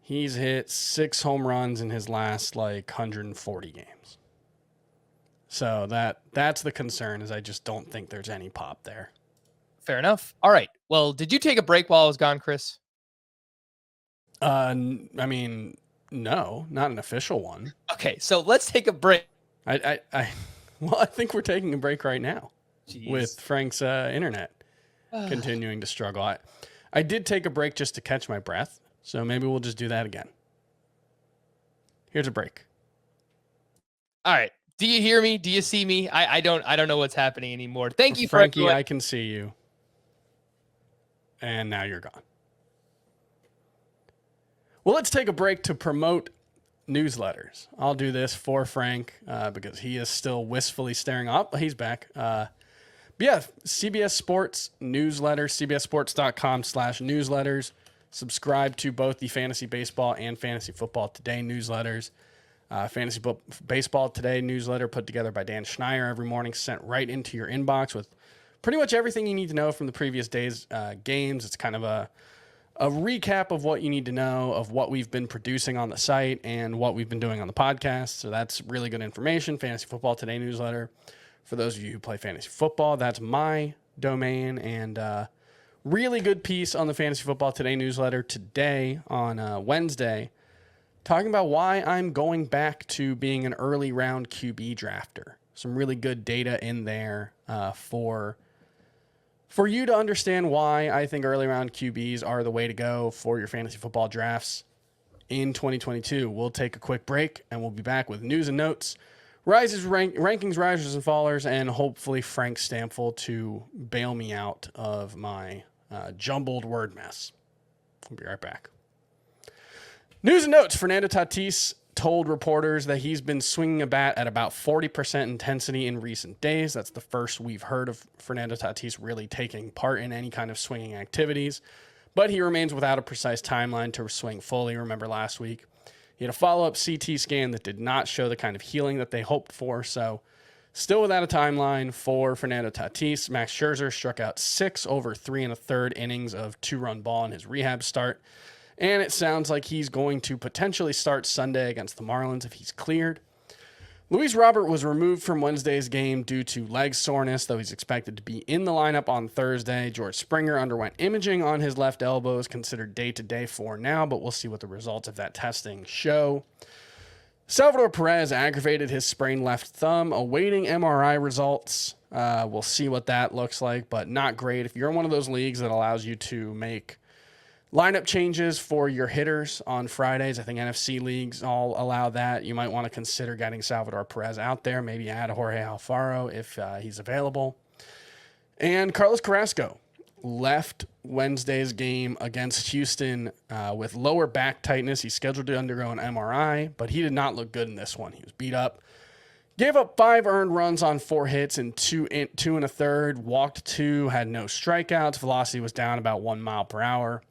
he's hit 6 home runs in his last like 140 games. So that's the concern, is I just don't think there's any pop there. Fair enough. All right. Well, did you take a break while I was gone, Chris? I mean, no, not an official one. Okay, so let's take a break. I think we're taking a break right now. Jeez. With Frank's internet continuing to struggle. I did take a break just to catch my breath, so maybe we'll just do that again. Here's a break. All right. Do you hear me? Do you see me? I don't know what's happening anymore. Thank you, Frankie. I can see you. And now you're gone. Well, let's take a break to promote newsletters. I'll do this for Frank because he is still wistfully staring up. He's back. But yeah, CBS Sports newsletter, cbssports.com/newsletters. Subscribe to both the Fantasy Baseball and Fantasy Football Today newsletters. Fantasy Baseball Today newsletter put together by Dan Schneier every morning, sent right into your inbox with pretty much everything you need to know from the previous day's games. It's kind of a recap of what you need to know, of what we've been producing on the site and what we've been doing on the podcast. So that's really good information. Fantasy Football Today newsletter. For those of you who play fantasy football, that's my domain. And really good piece on the Fantasy Football Today newsletter today on Wednesday, talking about why I'm going back to being an early round QB drafter. Some really good data in there for you to understand why I think early round QBs are the way to go for your fantasy football drafts in 2022. We'll take a quick break and we'll be back with news and notes, rankings, risers and fallers, and hopefully Frank Stampfl to bail me out of my jumbled word mess. We'll be right back. News and notes. Fernando Tatis told reporters that he's been swinging a bat at about 40% intensity in recent days. That's the first we've heard of Fernando Tatis really taking part in any kind of swinging activities, but he remains without a precise timeline to swing fully. Remember last week, he had a follow-up CT scan that did not show the kind of healing that they hoped for, so still without a timeline for Fernando Tatis. Max Scherzer struck out 6 over 3 1/3 innings of 2-run ball in his rehab start. And it sounds like he's going to potentially start Sunday against the Marlins if he's cleared. Luis Robert was removed from Wednesday's game due to leg soreness, though he's expected to be in the lineup on Thursday. George Springer underwent imaging on his left elbow, is considered day-to-day for now, but we'll see what the results of that testing show. Salvador Perez aggravated his sprained left thumb, awaiting MRI results. We'll see what that looks like, but not great. If you're in one of those leagues that allows you to make lineup changes for your hitters on Fridays, I think NFC leagues all allow that. You might want to consider getting Salvador Perez out there, maybe add Jorge Alfaro if he's available. And Carlos Carrasco left Wednesday's game against Houston with lower back tightness. He's scheduled to undergo an MRI, but he did not look good in this one. He was beat up. Gave up 5 earned runs on 4 hits in 2 1/3, walked 2, had no strikeouts. Velocity was down about 1 mile per hour.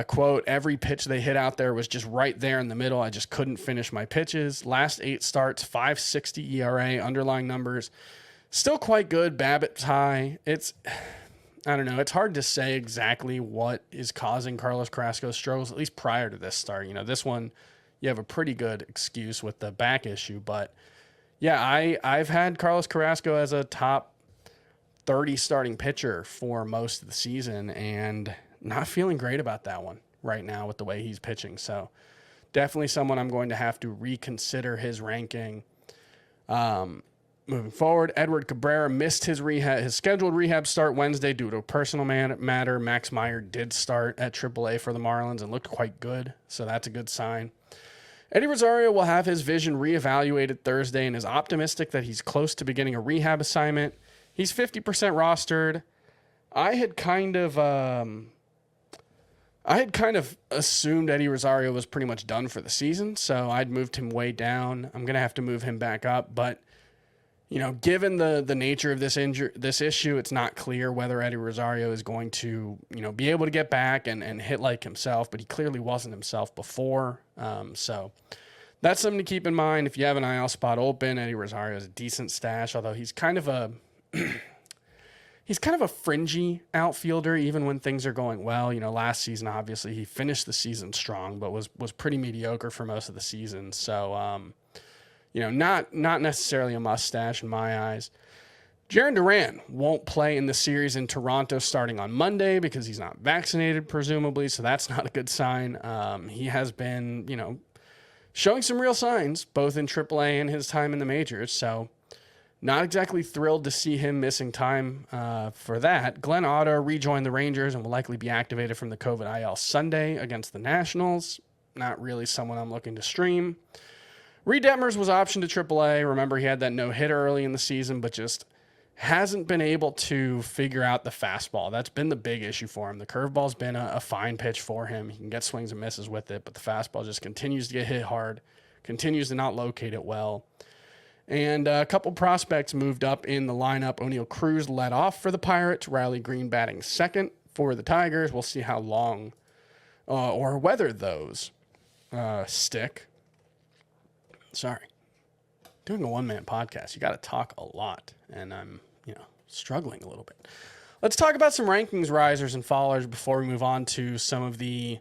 Quote, every pitch they hit out there was just right there in the middle. I just couldn't finish my pitches. Last 8 starts, 5.60 ERA, underlying numbers. Still quite good. BABIP's high. I don't know. It's hard to say exactly what is causing Carlos Carrasco's struggles, at least prior to this start. You know, this one, you have a pretty good excuse with the back issue. But, yeah, I've had Carlos Carrasco as a top 30 starting pitcher for most of the season, and not feeling great about that one right now with the way he's pitching. So definitely someone I'm going to have to reconsider his ranking moving forward. Edward Cabrera missed his scheduled rehab start Wednesday due to a personal matter. Max Meyer did start at AAA for the Marlins and looked quite good, so that's a good sign. Eddie Rosario will have his vision reevaluated Thursday and is optimistic that he's close to beginning a rehab assignment. He's 50% rostered. I had kind of assumed Eddie Rosario was pretty much done for the season, so I'd moved him way down. I'm going to have to move him back up, but given the nature of this issue, it's not clear whether Eddie Rosario is going to, be able to get back and hit like himself, but he clearly wasn't himself before. So that's something to keep in mind. If you have an IL spot open, Eddie Rosario is a decent stash, although he's kind of a fringy outfielder, even when things are going well. Last season, obviously, he finished the season strong, but was pretty mediocre for most of the season. So, not necessarily a mustache in my eyes. Jarren Duran won't play in the series in Toronto starting on Monday because he's not vaccinated, presumably, so that's not a good sign. He has been, showing some real signs, both in AAA and his time in the majors, so not exactly thrilled to see him missing time for that. Glenn Otto rejoined the Rangers and will likely be activated from the COVID IL Sunday against the Nationals. Not really someone I'm looking to stream. Reed Detmers was optioned to AAA. Remember, he had that no-hitter early in the season, but just hasn't been able to figure out the fastball. That's been the big issue for him. The curveball's been a fine pitch for him. He can get swings and misses with it, but the fastball just continues to get hit hard, continues to not locate it well. And a couple prospects moved up in the lineup. O'Neal Cruz led off for the Pirates. Riley Green batting second for the Tigers. We'll see how long or whether those stick. Sorry. Doing a one-man podcast, you got to talk a lot, and I'm, struggling a little bit. Let's talk about some rankings, risers, and fallers before we move on to some of the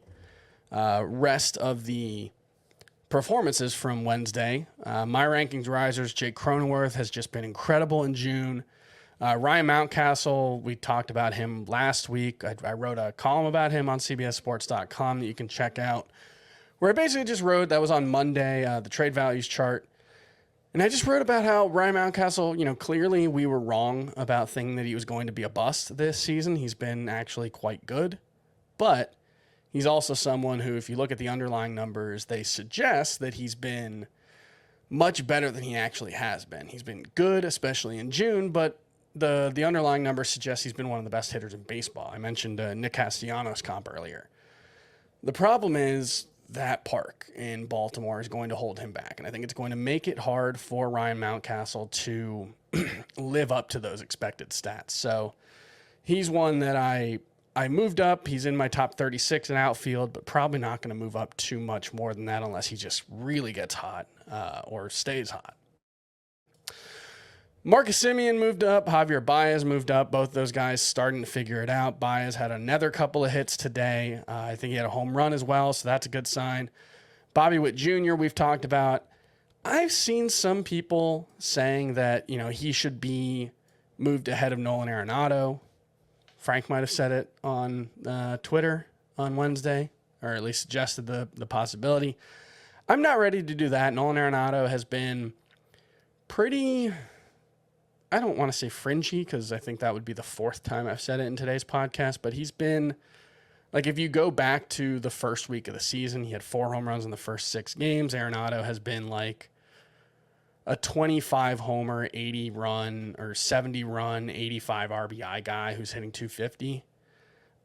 rest of the performances from Wednesday. My rankings, risers, Jake Cronenworth has just been incredible in June. Ryan Mountcastle, we talked about him last week. I wrote a column about him on cbssports.com that you can check out, where I basically just wrote, that was on Monday, the trade values chart. And I just wrote about how Ryan Mountcastle, clearly we were wrong about thinking that he was going to be a bust this season. He's been actually quite good. But he's also someone who, if you look at the underlying numbers, they suggest that he's been much better than he actually has been. He's been good, especially in June, but the underlying numbers suggest he's been one of the best hitters in baseball. I mentioned Nick Castellanos comp earlier. The problem is that park in Baltimore is going to hold him back, and I think it's going to make it hard for Ryan Mountcastle to live up to those expected stats. So he's one that I moved up. He's in my top 36 in outfield, but probably not going to move up too much more than that unless he just really gets hot or stays hot. Marcus Semien moved up. Javier Baez moved up. Both those guys starting to figure it out. Baez had another couple of hits today. I think he had a home run as well, so that's a good sign. Bobby Witt Jr., we've talked about. I've seen some people saying that, he should be moved ahead of Nolan Arenado. Frank might have said it on Twitter on Wednesday, or at least suggested the possibility. I'm not ready to do that. Nolan Arenado has been pretty, I don't want to say fringy, because I think that would be the fourth time I've said it in today's podcast, but he's been, if you go back to the first week of the season, he had 4 home runs in the first 6 games. Arenado has been a 25 homer, 80 run, or 70 run, 85 RBI guy who's hitting 250.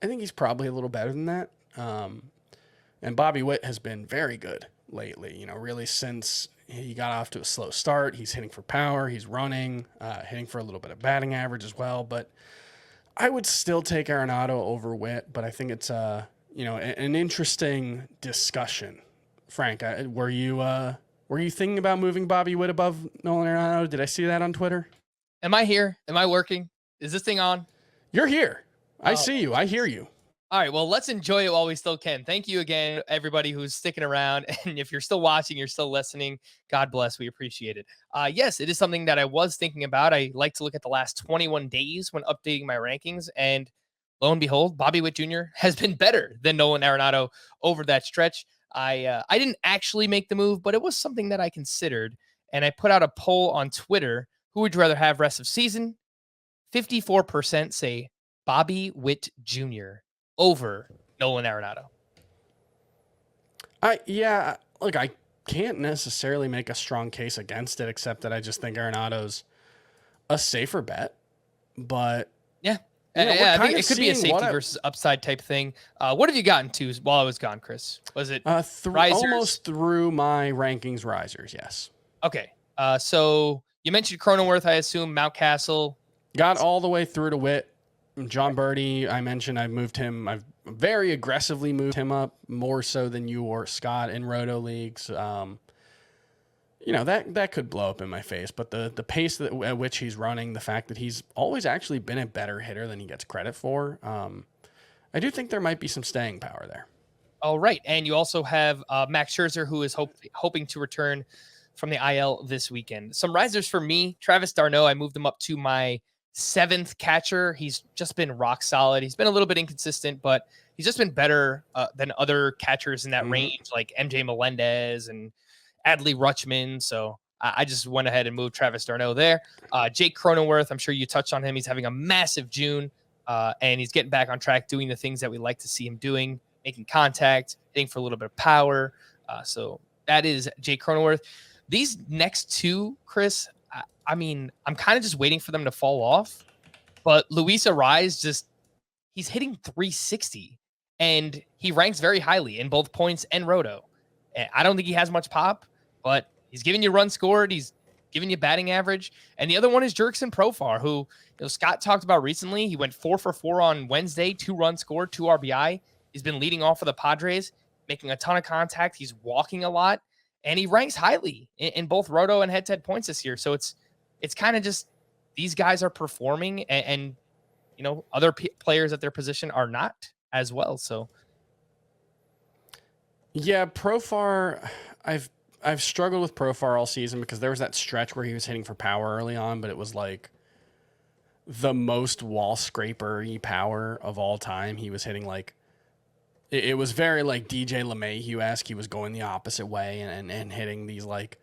I think he's probably a little better than that. And Bobby Witt has been very good lately, really since he got off to a slow start. He's hitting for power. He's running, hitting for a little bit of batting average as well. But I would still take Arenado over Witt, but I think it's an interesting discussion. Frank, were you thinking about moving Bobby Witt above Nolan Arenado? Did I see that on Twitter? Am I here? Am I working? Is this thing on? You're here. I see you. I hear you. All right, well, let's enjoy it while we still can. Thank you again, everybody who's sticking around. And if you're still watching, you're still listening, God bless. We appreciate it. Yes, it is something that I was thinking about. I like to look at the last 21 days when updating my rankings. And lo and behold, Bobby Witt Jr. has been better than Nolan Arenado over that stretch. I didn't actually make the move, but it was something that I considered. And I put out a poll on Twitter. Who would you rather have rest of season? 54% say Bobby Witt Jr. over Nolan Arenado. I can't necessarily make a strong case against it, except that I just think Arenado's a safer bet. But yeah, I think it could be a safety versus upside type thing. What have you gotten to while I was gone, Chris? Was it almost through my rankings risers? Yes. Okay. So You mentioned Cronenworth, I assume, Mountcastle. Got all the way through to Witt. John Birdie, I mentioned I've moved him. I've very aggressively moved him up, more so than you or Scott in Roto leagues. That could blow up in my face, but the pace at which he's running, the fact that he's always actually been a better hitter than he gets credit for, I do think there might be some staying power there. All right, and you also have Max Scherzer, who is hoping to return from the IL this weekend. Some risers for me: Travis d'Arnaud. I moved him up to my 7th catcher. He's just been rock solid. He's been a little bit inconsistent, but he's just been better than other catchers in that range, like MJ Melendez and Adley Rutschman. So I just went ahead and moved Travis d'Arnaud there. Jake Cronenworth, I'm sure you touched on him. He's having a massive June, and he's getting back on track, doing the things that we like to see him doing, making contact, hitting for a little bit of power. So that is Jake Cronenworth. These next two, Chris, I mean, I'm kind of just waiting for them to fall off. But Luis Arraez, he's hitting 360, and he ranks very highly in both points and roto. I don't think he has much pop, but he's giving you runs scored. He's giving you batting average. And the other one is Jurickson Profar, who Scott talked about recently. He went 4 for 4 on Wednesday, 2 runs scored, 2 RBI. He's been leading off for the Padres, making a ton of contact. He's walking a lot, and he ranks highly in both roto and head-to-head points this year. So it's kind of just these guys are performing, and other players at their position are not as well. So yeah, Profar, I've struggled with Profar all season because there was that stretch where he was hitting for power early on, but it was like the most wall scraper-y power of all time. He was hitting like it was very like DJ LeMahieu-esque. He was going the opposite way and hitting these like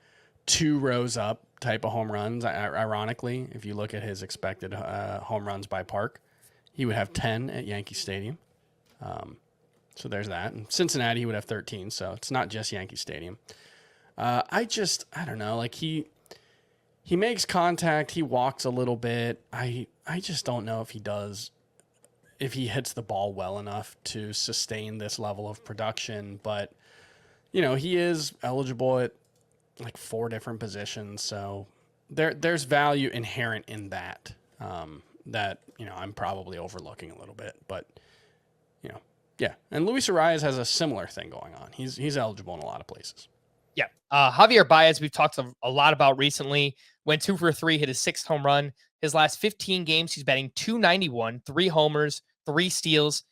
2 rows up type of home runs. Ironically, if you look at his expected home runs by park, he would have 10 at Yankee Stadium. So there's that. And Cincinnati, he would have 13. So it's not just Yankee Stadium. I don't know. Like he makes contact. He walks a little bit. I just don't know if he hits the ball well enough to sustain this level of production. But, he is eligible at like 4 different positions. So there's value inherent in that, that, I'm probably overlooking a little bit, but yeah. And Luis Arraez has a similar thing going on. He's eligible in a lot of places. Yeah. Javier Baez, we've talked a lot about recently. Went 2 for 3, hit his 6th home run. His last 15 games, he's batting .291, 3 homers, 3 steals.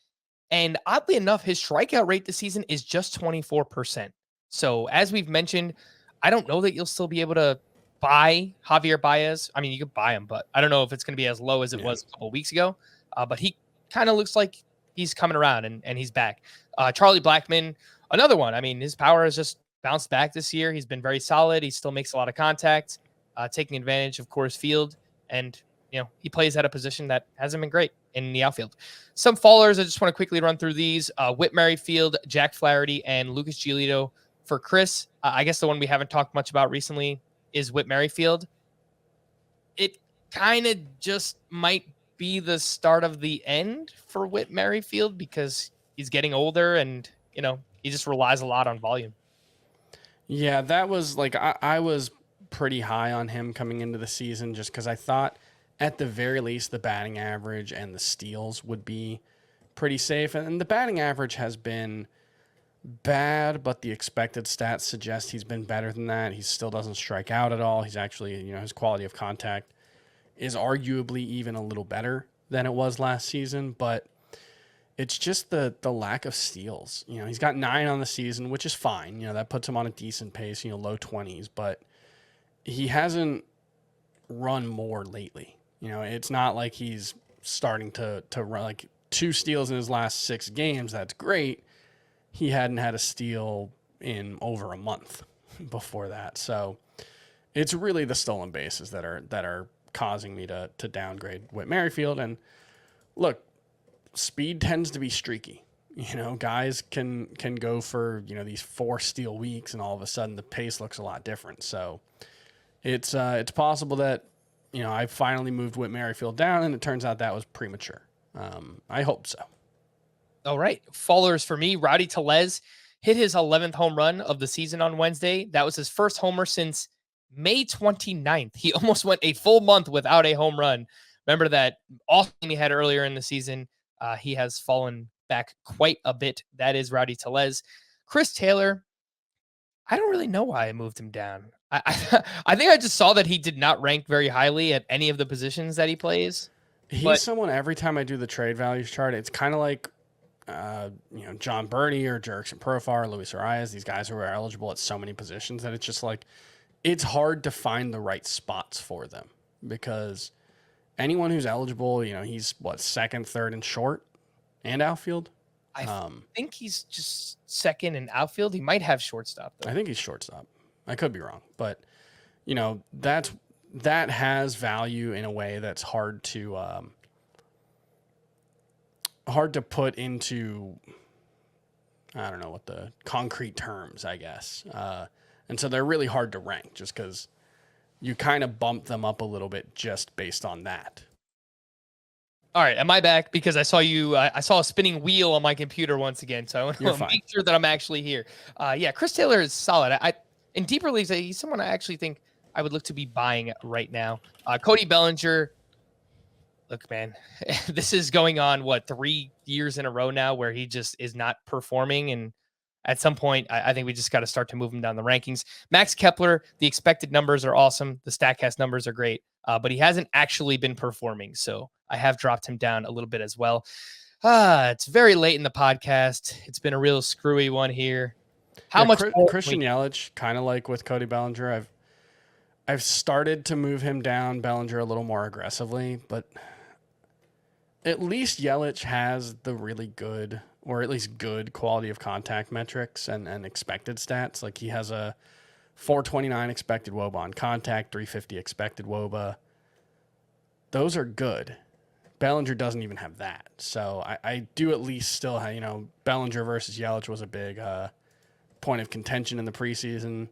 And oddly enough, his strikeout rate this season is just 24%. So as we've mentioned, I don't know that you'll still be able to buy Javier Baez. I mean, you could buy him, but I don't know if it's going to be as low as it was a couple of weeks ago. But he kind of looks like he's coming around and he's back. Charlie Blackmon, another one. I mean, his power has just bounced back this year. He's been very solid. He still makes a lot of contact, taking advantage of Coors Field. And, he plays at a position that hasn't been great in the outfield. Some fallers, I just want to quickly run through these. Whit Merrifield, Jack Flaherty, and Lucas Giolito. For Chris, I guess the one we haven't talked much about recently is Whit Merrifield. It kind of just might be the start of the end for Whit Merrifield because he's getting older and, he just relies a lot on volume. Yeah, that was like, I was pretty high on him coming into the season just because I thought at the very least the batting average and the steals would be pretty safe. And the batting average has been bad, but the expected stats suggest he's been better than that. He still doesn't strike out at all. He's actually, his quality of contact is arguably even a little better than it was last season, but it's just the lack of steals. He's got 9 on the season, which is fine. That puts him on a decent pace, low 20s, but he hasn't run more lately. It's not like he's starting to run like 2 steals in his last 6 games. That's great. He hadn't had a steal in over a month before that. So it's really the stolen bases that are causing me to downgrade Whit Merrifield. And look, speed tends to be streaky. Guys can go for, these 4 steal weeks and all of a sudden the pace looks a lot different. So it's possible that, I finally moved Whit Merrifield down and it turns out that was premature. I hope so. All right. Fallers for me, Rowdy Tellez hit his 11th home run of the season on Wednesday. That was his first homer since May 29th. He almost went a full month without a home run. Remember that awesome game he had earlier in the season. He has fallen back quite a bit. That is Rowdy Tellez. Chris Taylor, I don't really know why I moved him down. I think I just saw that he did not rank very highly at any of the positions that he plays. He's someone every time I do the trade values chart, it's kind of like, John Birdie or Jurickson Profar, Luis Arias, these guys who are eligible at so many positions that it's just like, it's hard to find the right spots for them because anyone who's eligible, he's second, third, and short and outfield. I think he's just second in outfield. He might have shortstop, though. I think he's shortstop. I could be wrong, but that has value in a way that's hard to put into, I don't know what the concrete terms, I guess. And so they're really hard to rank just because you kind of bump them up a little bit just based on that. All right, am I back? Because I saw you. I saw a spinning wheel on my computer once again, so I want to make sure that I'm actually here. Yeah, Chris Taylor is solid. In deeper leagues, he's someone I actually think I would look to be buying right now. Cody Bellinger. Look, man, this is going on 3 years in a row now where he just is not performing, and at some point, I think we just got to start to move him down the rankings. Max Kepler, the expected numbers are awesome. The StatCast numbers are great, but he hasn't actually been performing, so I have dropped him down a little bit as well. It's very late in the podcast. It's been a real screwy one here. How much Christian Yelich, kind of like with Cody Bellinger, I've started to move him down Bellinger a little more aggressively, but at least Yelich has the really good, or at least good quality of contact metrics and expected stats. Like he has a 429 expected WOBA on contact, 350 expected WOBA. Those are good. Bellinger doesn't even have that. So I do at least still have, Bellinger versus Yelich was a big point of contention in the preseason.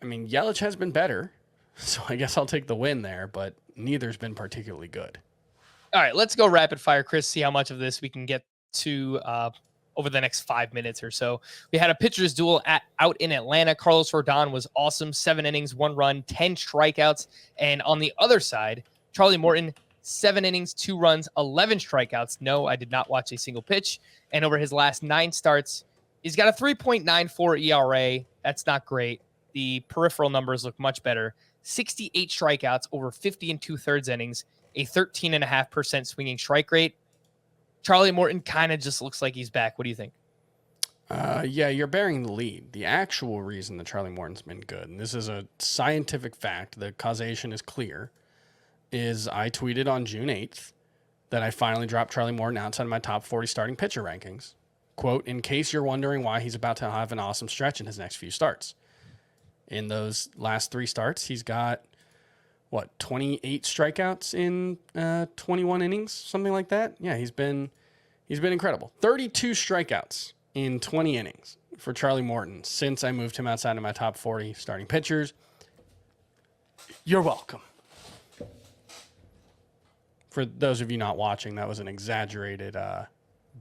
I mean, Yelich has been better, so I guess I'll take the win there, but neither's been particularly good. All right, let's go rapid fire, Chris, see how much of this we can get to over the next 5 minutes or so. We had a pitcher's duel out in Atlanta. Carlos Rodon was awesome. 7 innings, 1 run, 10 strikeouts. And on the other side, Charlie Morton, 7 innings, 2 runs, 11 strikeouts. No, I did not watch a single pitch. And over his last 9 starts, he's got a 3.94 ERA. That's not great. The peripheral numbers look much better. 68 strikeouts over 50 and 2/3 innings, a 13.5% swinging strike rate. Charlie Morton kind of just looks like he's back. What do you think? Yeah, you're bearing the lead. The actual reason that Charlie Morton's been good, and this is a scientific fact, the causation is clear, is I tweeted on June 8th that I finally dropped Charlie Morton outside of my top 40 starting pitcher rankings. Quote, in case you're wondering why he's about to have an awesome stretch in his next few starts. In those last 3 starts, he's got, 28 strikeouts in 21 innings, something like that? Yeah, he's been incredible. 32 strikeouts in 20 innings for Charlie Morton since I moved him outside of my top 40 starting pitchers. You're welcome. For those of you not watching, that was an exaggerated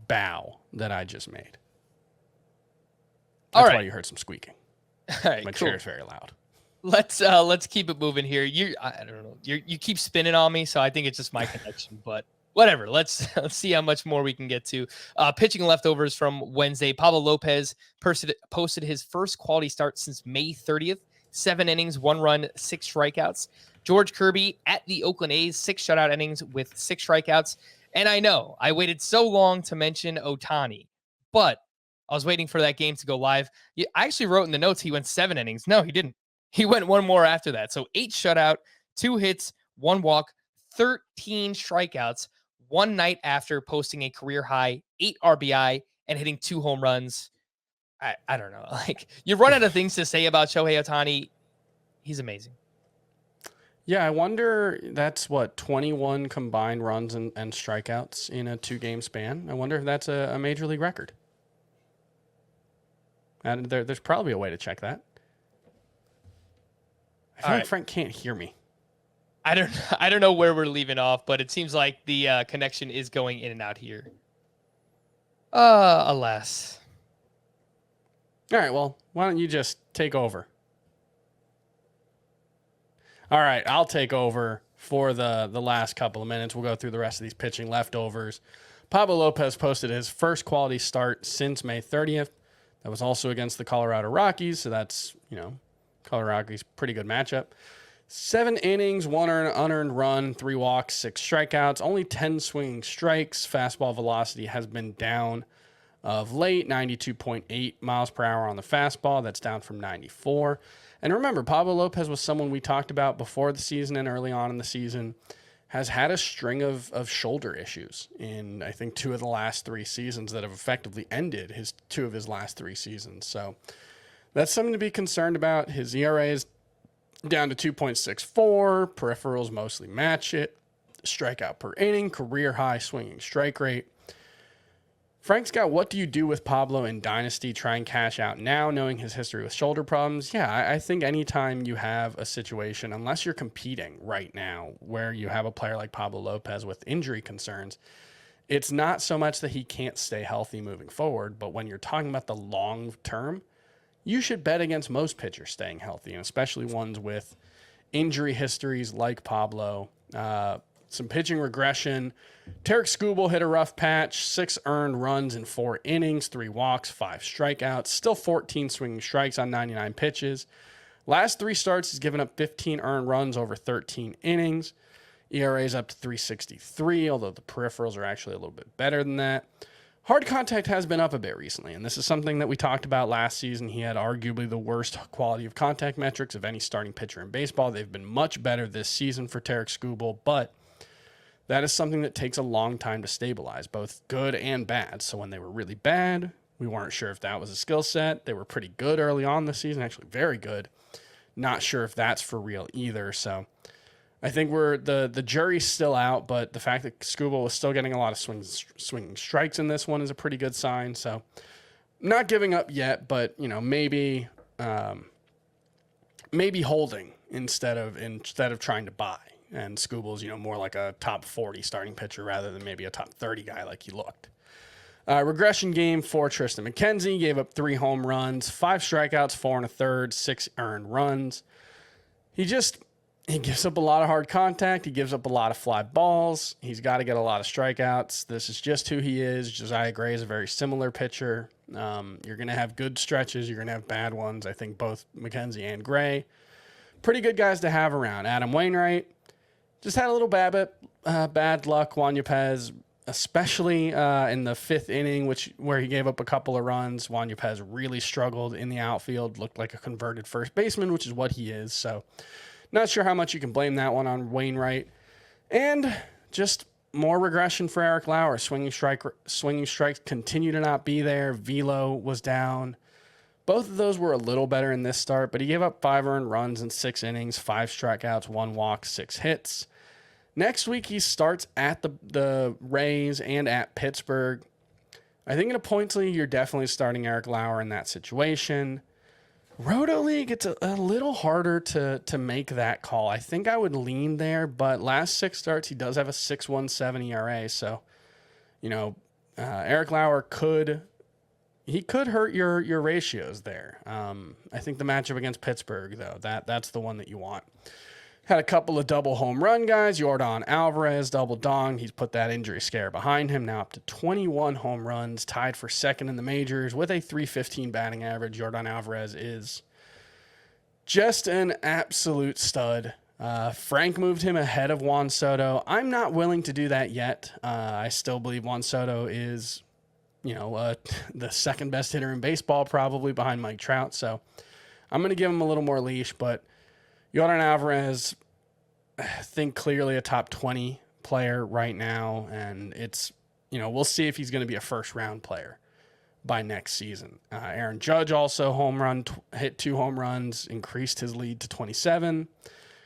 bow that I just made. That's why you heard some squeaking. All right, my cool. chair is very loud. Let's keep it moving here. I don't know. You keep spinning on me, so I think it's just my connection. But whatever. Let's see how much more we can get to. Pitching leftovers from Wednesday. Pablo Lopez posted his first quality start since May 30th. 7 innings, 1 run, 6 strikeouts. George Kirby at the Oakland A's, 6 shutout innings with 6 strikeouts. And I know I waited so long to mention Ohtani, but I was waiting for that game to go live. I actually wrote in the notes he went 7 innings. No, he didn't. He went 1 more after that. So 8 shutout, 2 hits, 1 walk, 13 strikeouts, 1 night after posting a career high 8 RBI and hitting 2 home runs. I don't know. Like, you run out of things to say about Shohei Ohtani. He's amazing. Yeah, I wonder, that's 21 combined runs and strikeouts in a 2-game span. I wonder if that's a major league record. And there's probably a way to check that. I feel like Frank can't hear me. I don't know where we're leaving off, but it seems like the connection is going in and out here. Alas. All right, well, why don't you just take over? All right, I'll take over for the last couple of minutes. We'll go through the rest of these pitching leftovers. Pablo Lopez posted his first quality start since May 30th. That was also against the Colorado Rockies, so that's, Colorado Rockies, pretty good matchup. 7 innings, 1 unearned run, 3 walks, 6 strikeouts, only 10 swinging strikes. Fastball velocity has been down of late, 92.8 miles per hour on the fastball. That's down from 94. And remember, Pablo Lopez was someone we talked about before the season and early on in the season, has had a string of shoulder issues in, I think, 2 of the last 3 seasons that have effectively ended 2 of his last 3 seasons. So that's something to be concerned about. His ERA is down to 2.64. Peripherals mostly match it. Strikeout per inning, career high swinging strike rate. Frank Scott, what do you do with Pablo in Dynasty? Try and cash out now, knowing his history with shoulder problems? Yeah, I think anytime you have a situation, unless you're competing right now, where you have a player like Pablo Lopez with injury concerns, it's not so much that he can't stay healthy moving forward, but when you're talking about the long term, you should bet against most pitchers staying healthy, and especially ones with injury histories like Pablo. Some pitching regression. Tarek Skubal hit a rough patch, 6 earned runs in 4 innings, 3 walks, 5 strikeouts, still 14 swinging strikes on 99 pitches. Last 3 starts, he's given up 15 earned runs over 13 innings. ERA is up to 3.63, although the peripherals are actually a little bit better than that. Hard contact has been up a bit recently, and this is something that we talked about last season. He had arguably the worst quality of contact metrics of any starting pitcher in baseball. They've been much better this season for Tarek Skubal, but that is something that takes a long time to stabilize, both good and bad. So when they were really bad, we weren't sure if that was a skill set. They were pretty good early on this season, actually very good. Not sure if that's for real either. So I think the jury's still out, but the fact that Skubal was still getting a lot of swinging strikes in this one is a pretty good sign. So not giving up yet, but maybe holding instead of trying to buy. And Skubal's, more like a top 40 starting pitcher rather than maybe a top 30 guy like he looked. Regression game for Tristan McKenzie. Gave up 3 home runs, 5 strikeouts, 4 1/3, 6 earned runs. He gives up a lot of hard contact. He gives up a lot of fly balls. He's got to get a lot of strikeouts. This is just who he is. Josiah Gray is a very similar pitcher. You're going to have good stretches. You're going to have bad ones. I think both McKenzie and Gray, pretty good guys to have around. Adam Wainwright just had a little bad luck. Juan Yepez, especially in the 5th inning, where he gave up a couple of runs. Juan Yepez really struggled in the outfield, looked like a converted first baseman, which is what he is. So not sure how much you can blame that one on Wainwright. And just more regression for Eric Lauer. Swinging strikes continue to not be there. Velo was down. Both of those were a little better in this start, but he gave up 5 earned runs in 6 innings, 5 strikeouts, 1 walk, 6 hits. Next week, he starts at the Rays and at Pittsburgh. I think in a points league, you're definitely starting Eric Lauer in that situation. Roto League, it's a little harder to make that call. I think I would lean there, but last 6 starts, he does have a 6.17 ERA. So, Eric Lauer could hurt your ratios there. I think the matchup against Pittsburgh, though, that's the one that you want. Had a couple of double home run guys. Yordan Alvarez double donged. He's put that injury scare behind him. Now up to 21 home runs, tied for 2nd in the majors with a .315 batting average. Yordan Alvarez is just an absolute stud. Frank moved him ahead of Juan Soto. I'm not willing to do that yet. I still believe Juan Soto is, the 2nd best hitter in baseball, probably behind Mike Trout. So I'm going to give him a little more leash, but Yordan Alvarez, I think clearly a top 20 player right now, and it's, we'll see if he's going to be a first-round player by next season. Aaron Judge also hit 2 home runs, increased his lead to 27.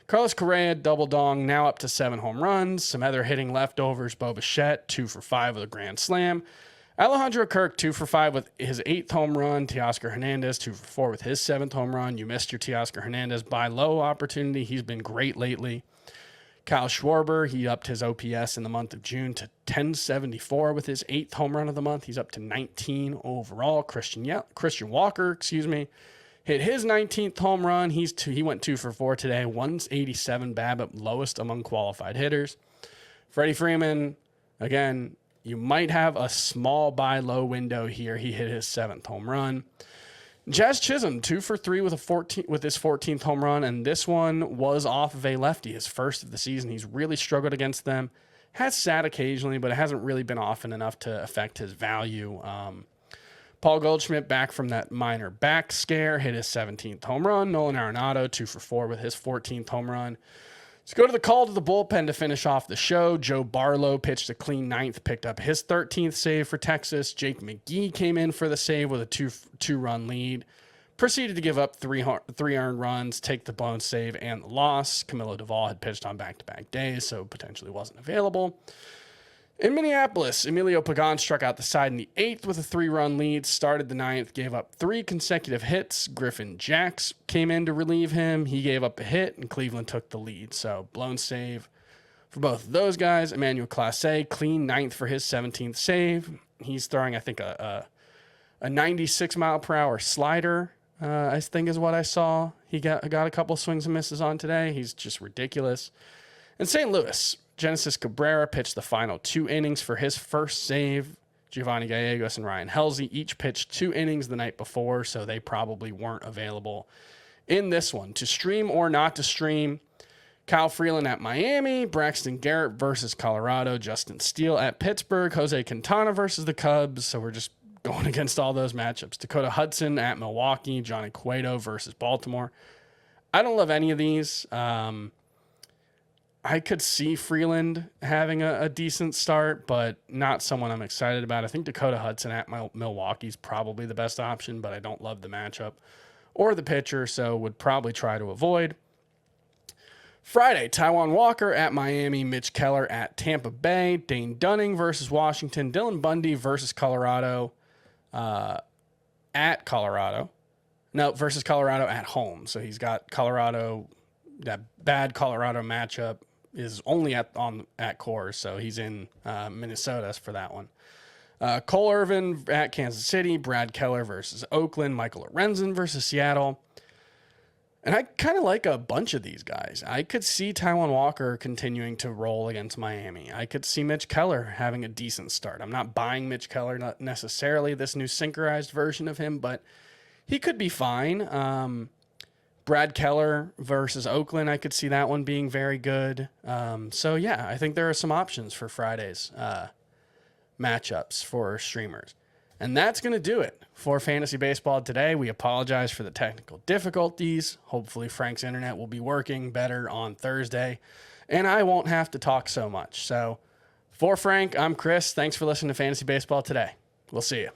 Carlos Correa double dong, now up to 7 home runs. Some other hitting leftovers: Bo Bichette 2 for 5 with a grand slam. Alejandro Kirk 2 for 5 with his 8th home run. Teoscar Hernandez 2 for 4 with his 7th home run. You missed your Teoscar Hernandez buy low opportunity. He's been great lately. Kyle Schwarber, he upped his OPS in the month of June to 1074 with his 8th home run of the month. He's up to 19 overall. Christian Walker, hit his 19th home run. He went 2 for 4 today, 187 BABIP, lowest among qualified hitters. Freddie Freeman, again, you might have a small buy low window here. He hit his 7th home run. Jazz Chisholm, 2 for 3 with his 14th home run, and this one was off of a lefty, his first of the season. He's really struggled against them. Has sat occasionally, but it hasn't really been often enough to affect his value. Paul Goldschmidt, back from that minor back scare, hit his 17th home run. Nolan Arenado, 2 for 4 with his 14th home run. Let's go to the call to the bullpen to finish off the show. Joe Barlow pitched a clean 9th, picked up his 13th save for Texas. Jake McGee came in for the save with a two-run lead. Proceeded to give up three earned runs, take the blown save and the loss. Camilo Duvall had pitched on back-to-back days, so potentially wasn't available. In Minneapolis, Emilio Pagan struck out the side in the 8th with a 3-run lead, started the 9th, gave up 3 consecutive hits. Griffin Jacks came in to relieve him. He gave up a hit, and Cleveland took the lead. So blown save for both of those guys. Emmanuel Clase, clean 9th for his 17th save. He's throwing, I think, a 96-mile-per-hour slider, I think is what I saw. He got a couple swings and misses on today. He's just ridiculous. In St. Louis, Genesis Cabrera pitched the final 2 innings for his first save. Giovanni Gallegos and Ryan Helsley each pitched 2 innings the night before, so they probably weren't available in this one. To stream or not to stream, Kyle Freeland at Miami, Braxton Garrett versus Colorado, Justin Steele at Pittsburgh, Jose Quintana versus the Cubs, so we're just going against all those matchups. Dakota Hudson at Milwaukee, Johnny Cueto versus Baltimore. I don't love any of these. I could see Freeland having a decent start, but not someone I'm excited about. I think Dakota Hudson at Milwaukee is probably the best option, but I don't love the matchup or the pitcher, so would probably try to avoid. Friday, Taijuan Walker at Miami, Mitch Keller at Tampa Bay, Dane Dunning versus Washington, Dylan Bundy versus Colorado at Colorado. No, versus Colorado at home. So he's got Colorado, that bad Colorado matchup is only at Coors, so he's in Minnesota for that one. Cole Irvin at Kansas City, Brad Keller versus Oakland, Michael Lorenzen versus Seattle. And I kind of like a bunch of these guys. I could see Taijuan Walker continuing to roll against Miami. I could see Mitch Keller having a decent start. I'm not buying Mitch Keller, not necessarily this new synchronized version of him, but he could be fine. Brad Keller versus Oakland, I could see that one being very good. So, yeah, I think there are some options for Friday's matchups for streamers. And that's going to do it for Fantasy Baseball today. We apologize for the technical difficulties. Hopefully Frank's internet will be working better on Thursday, and I won't have to talk so much. So, for Frank, I'm Chris. Thanks for listening to Fantasy Baseball today. We'll see you.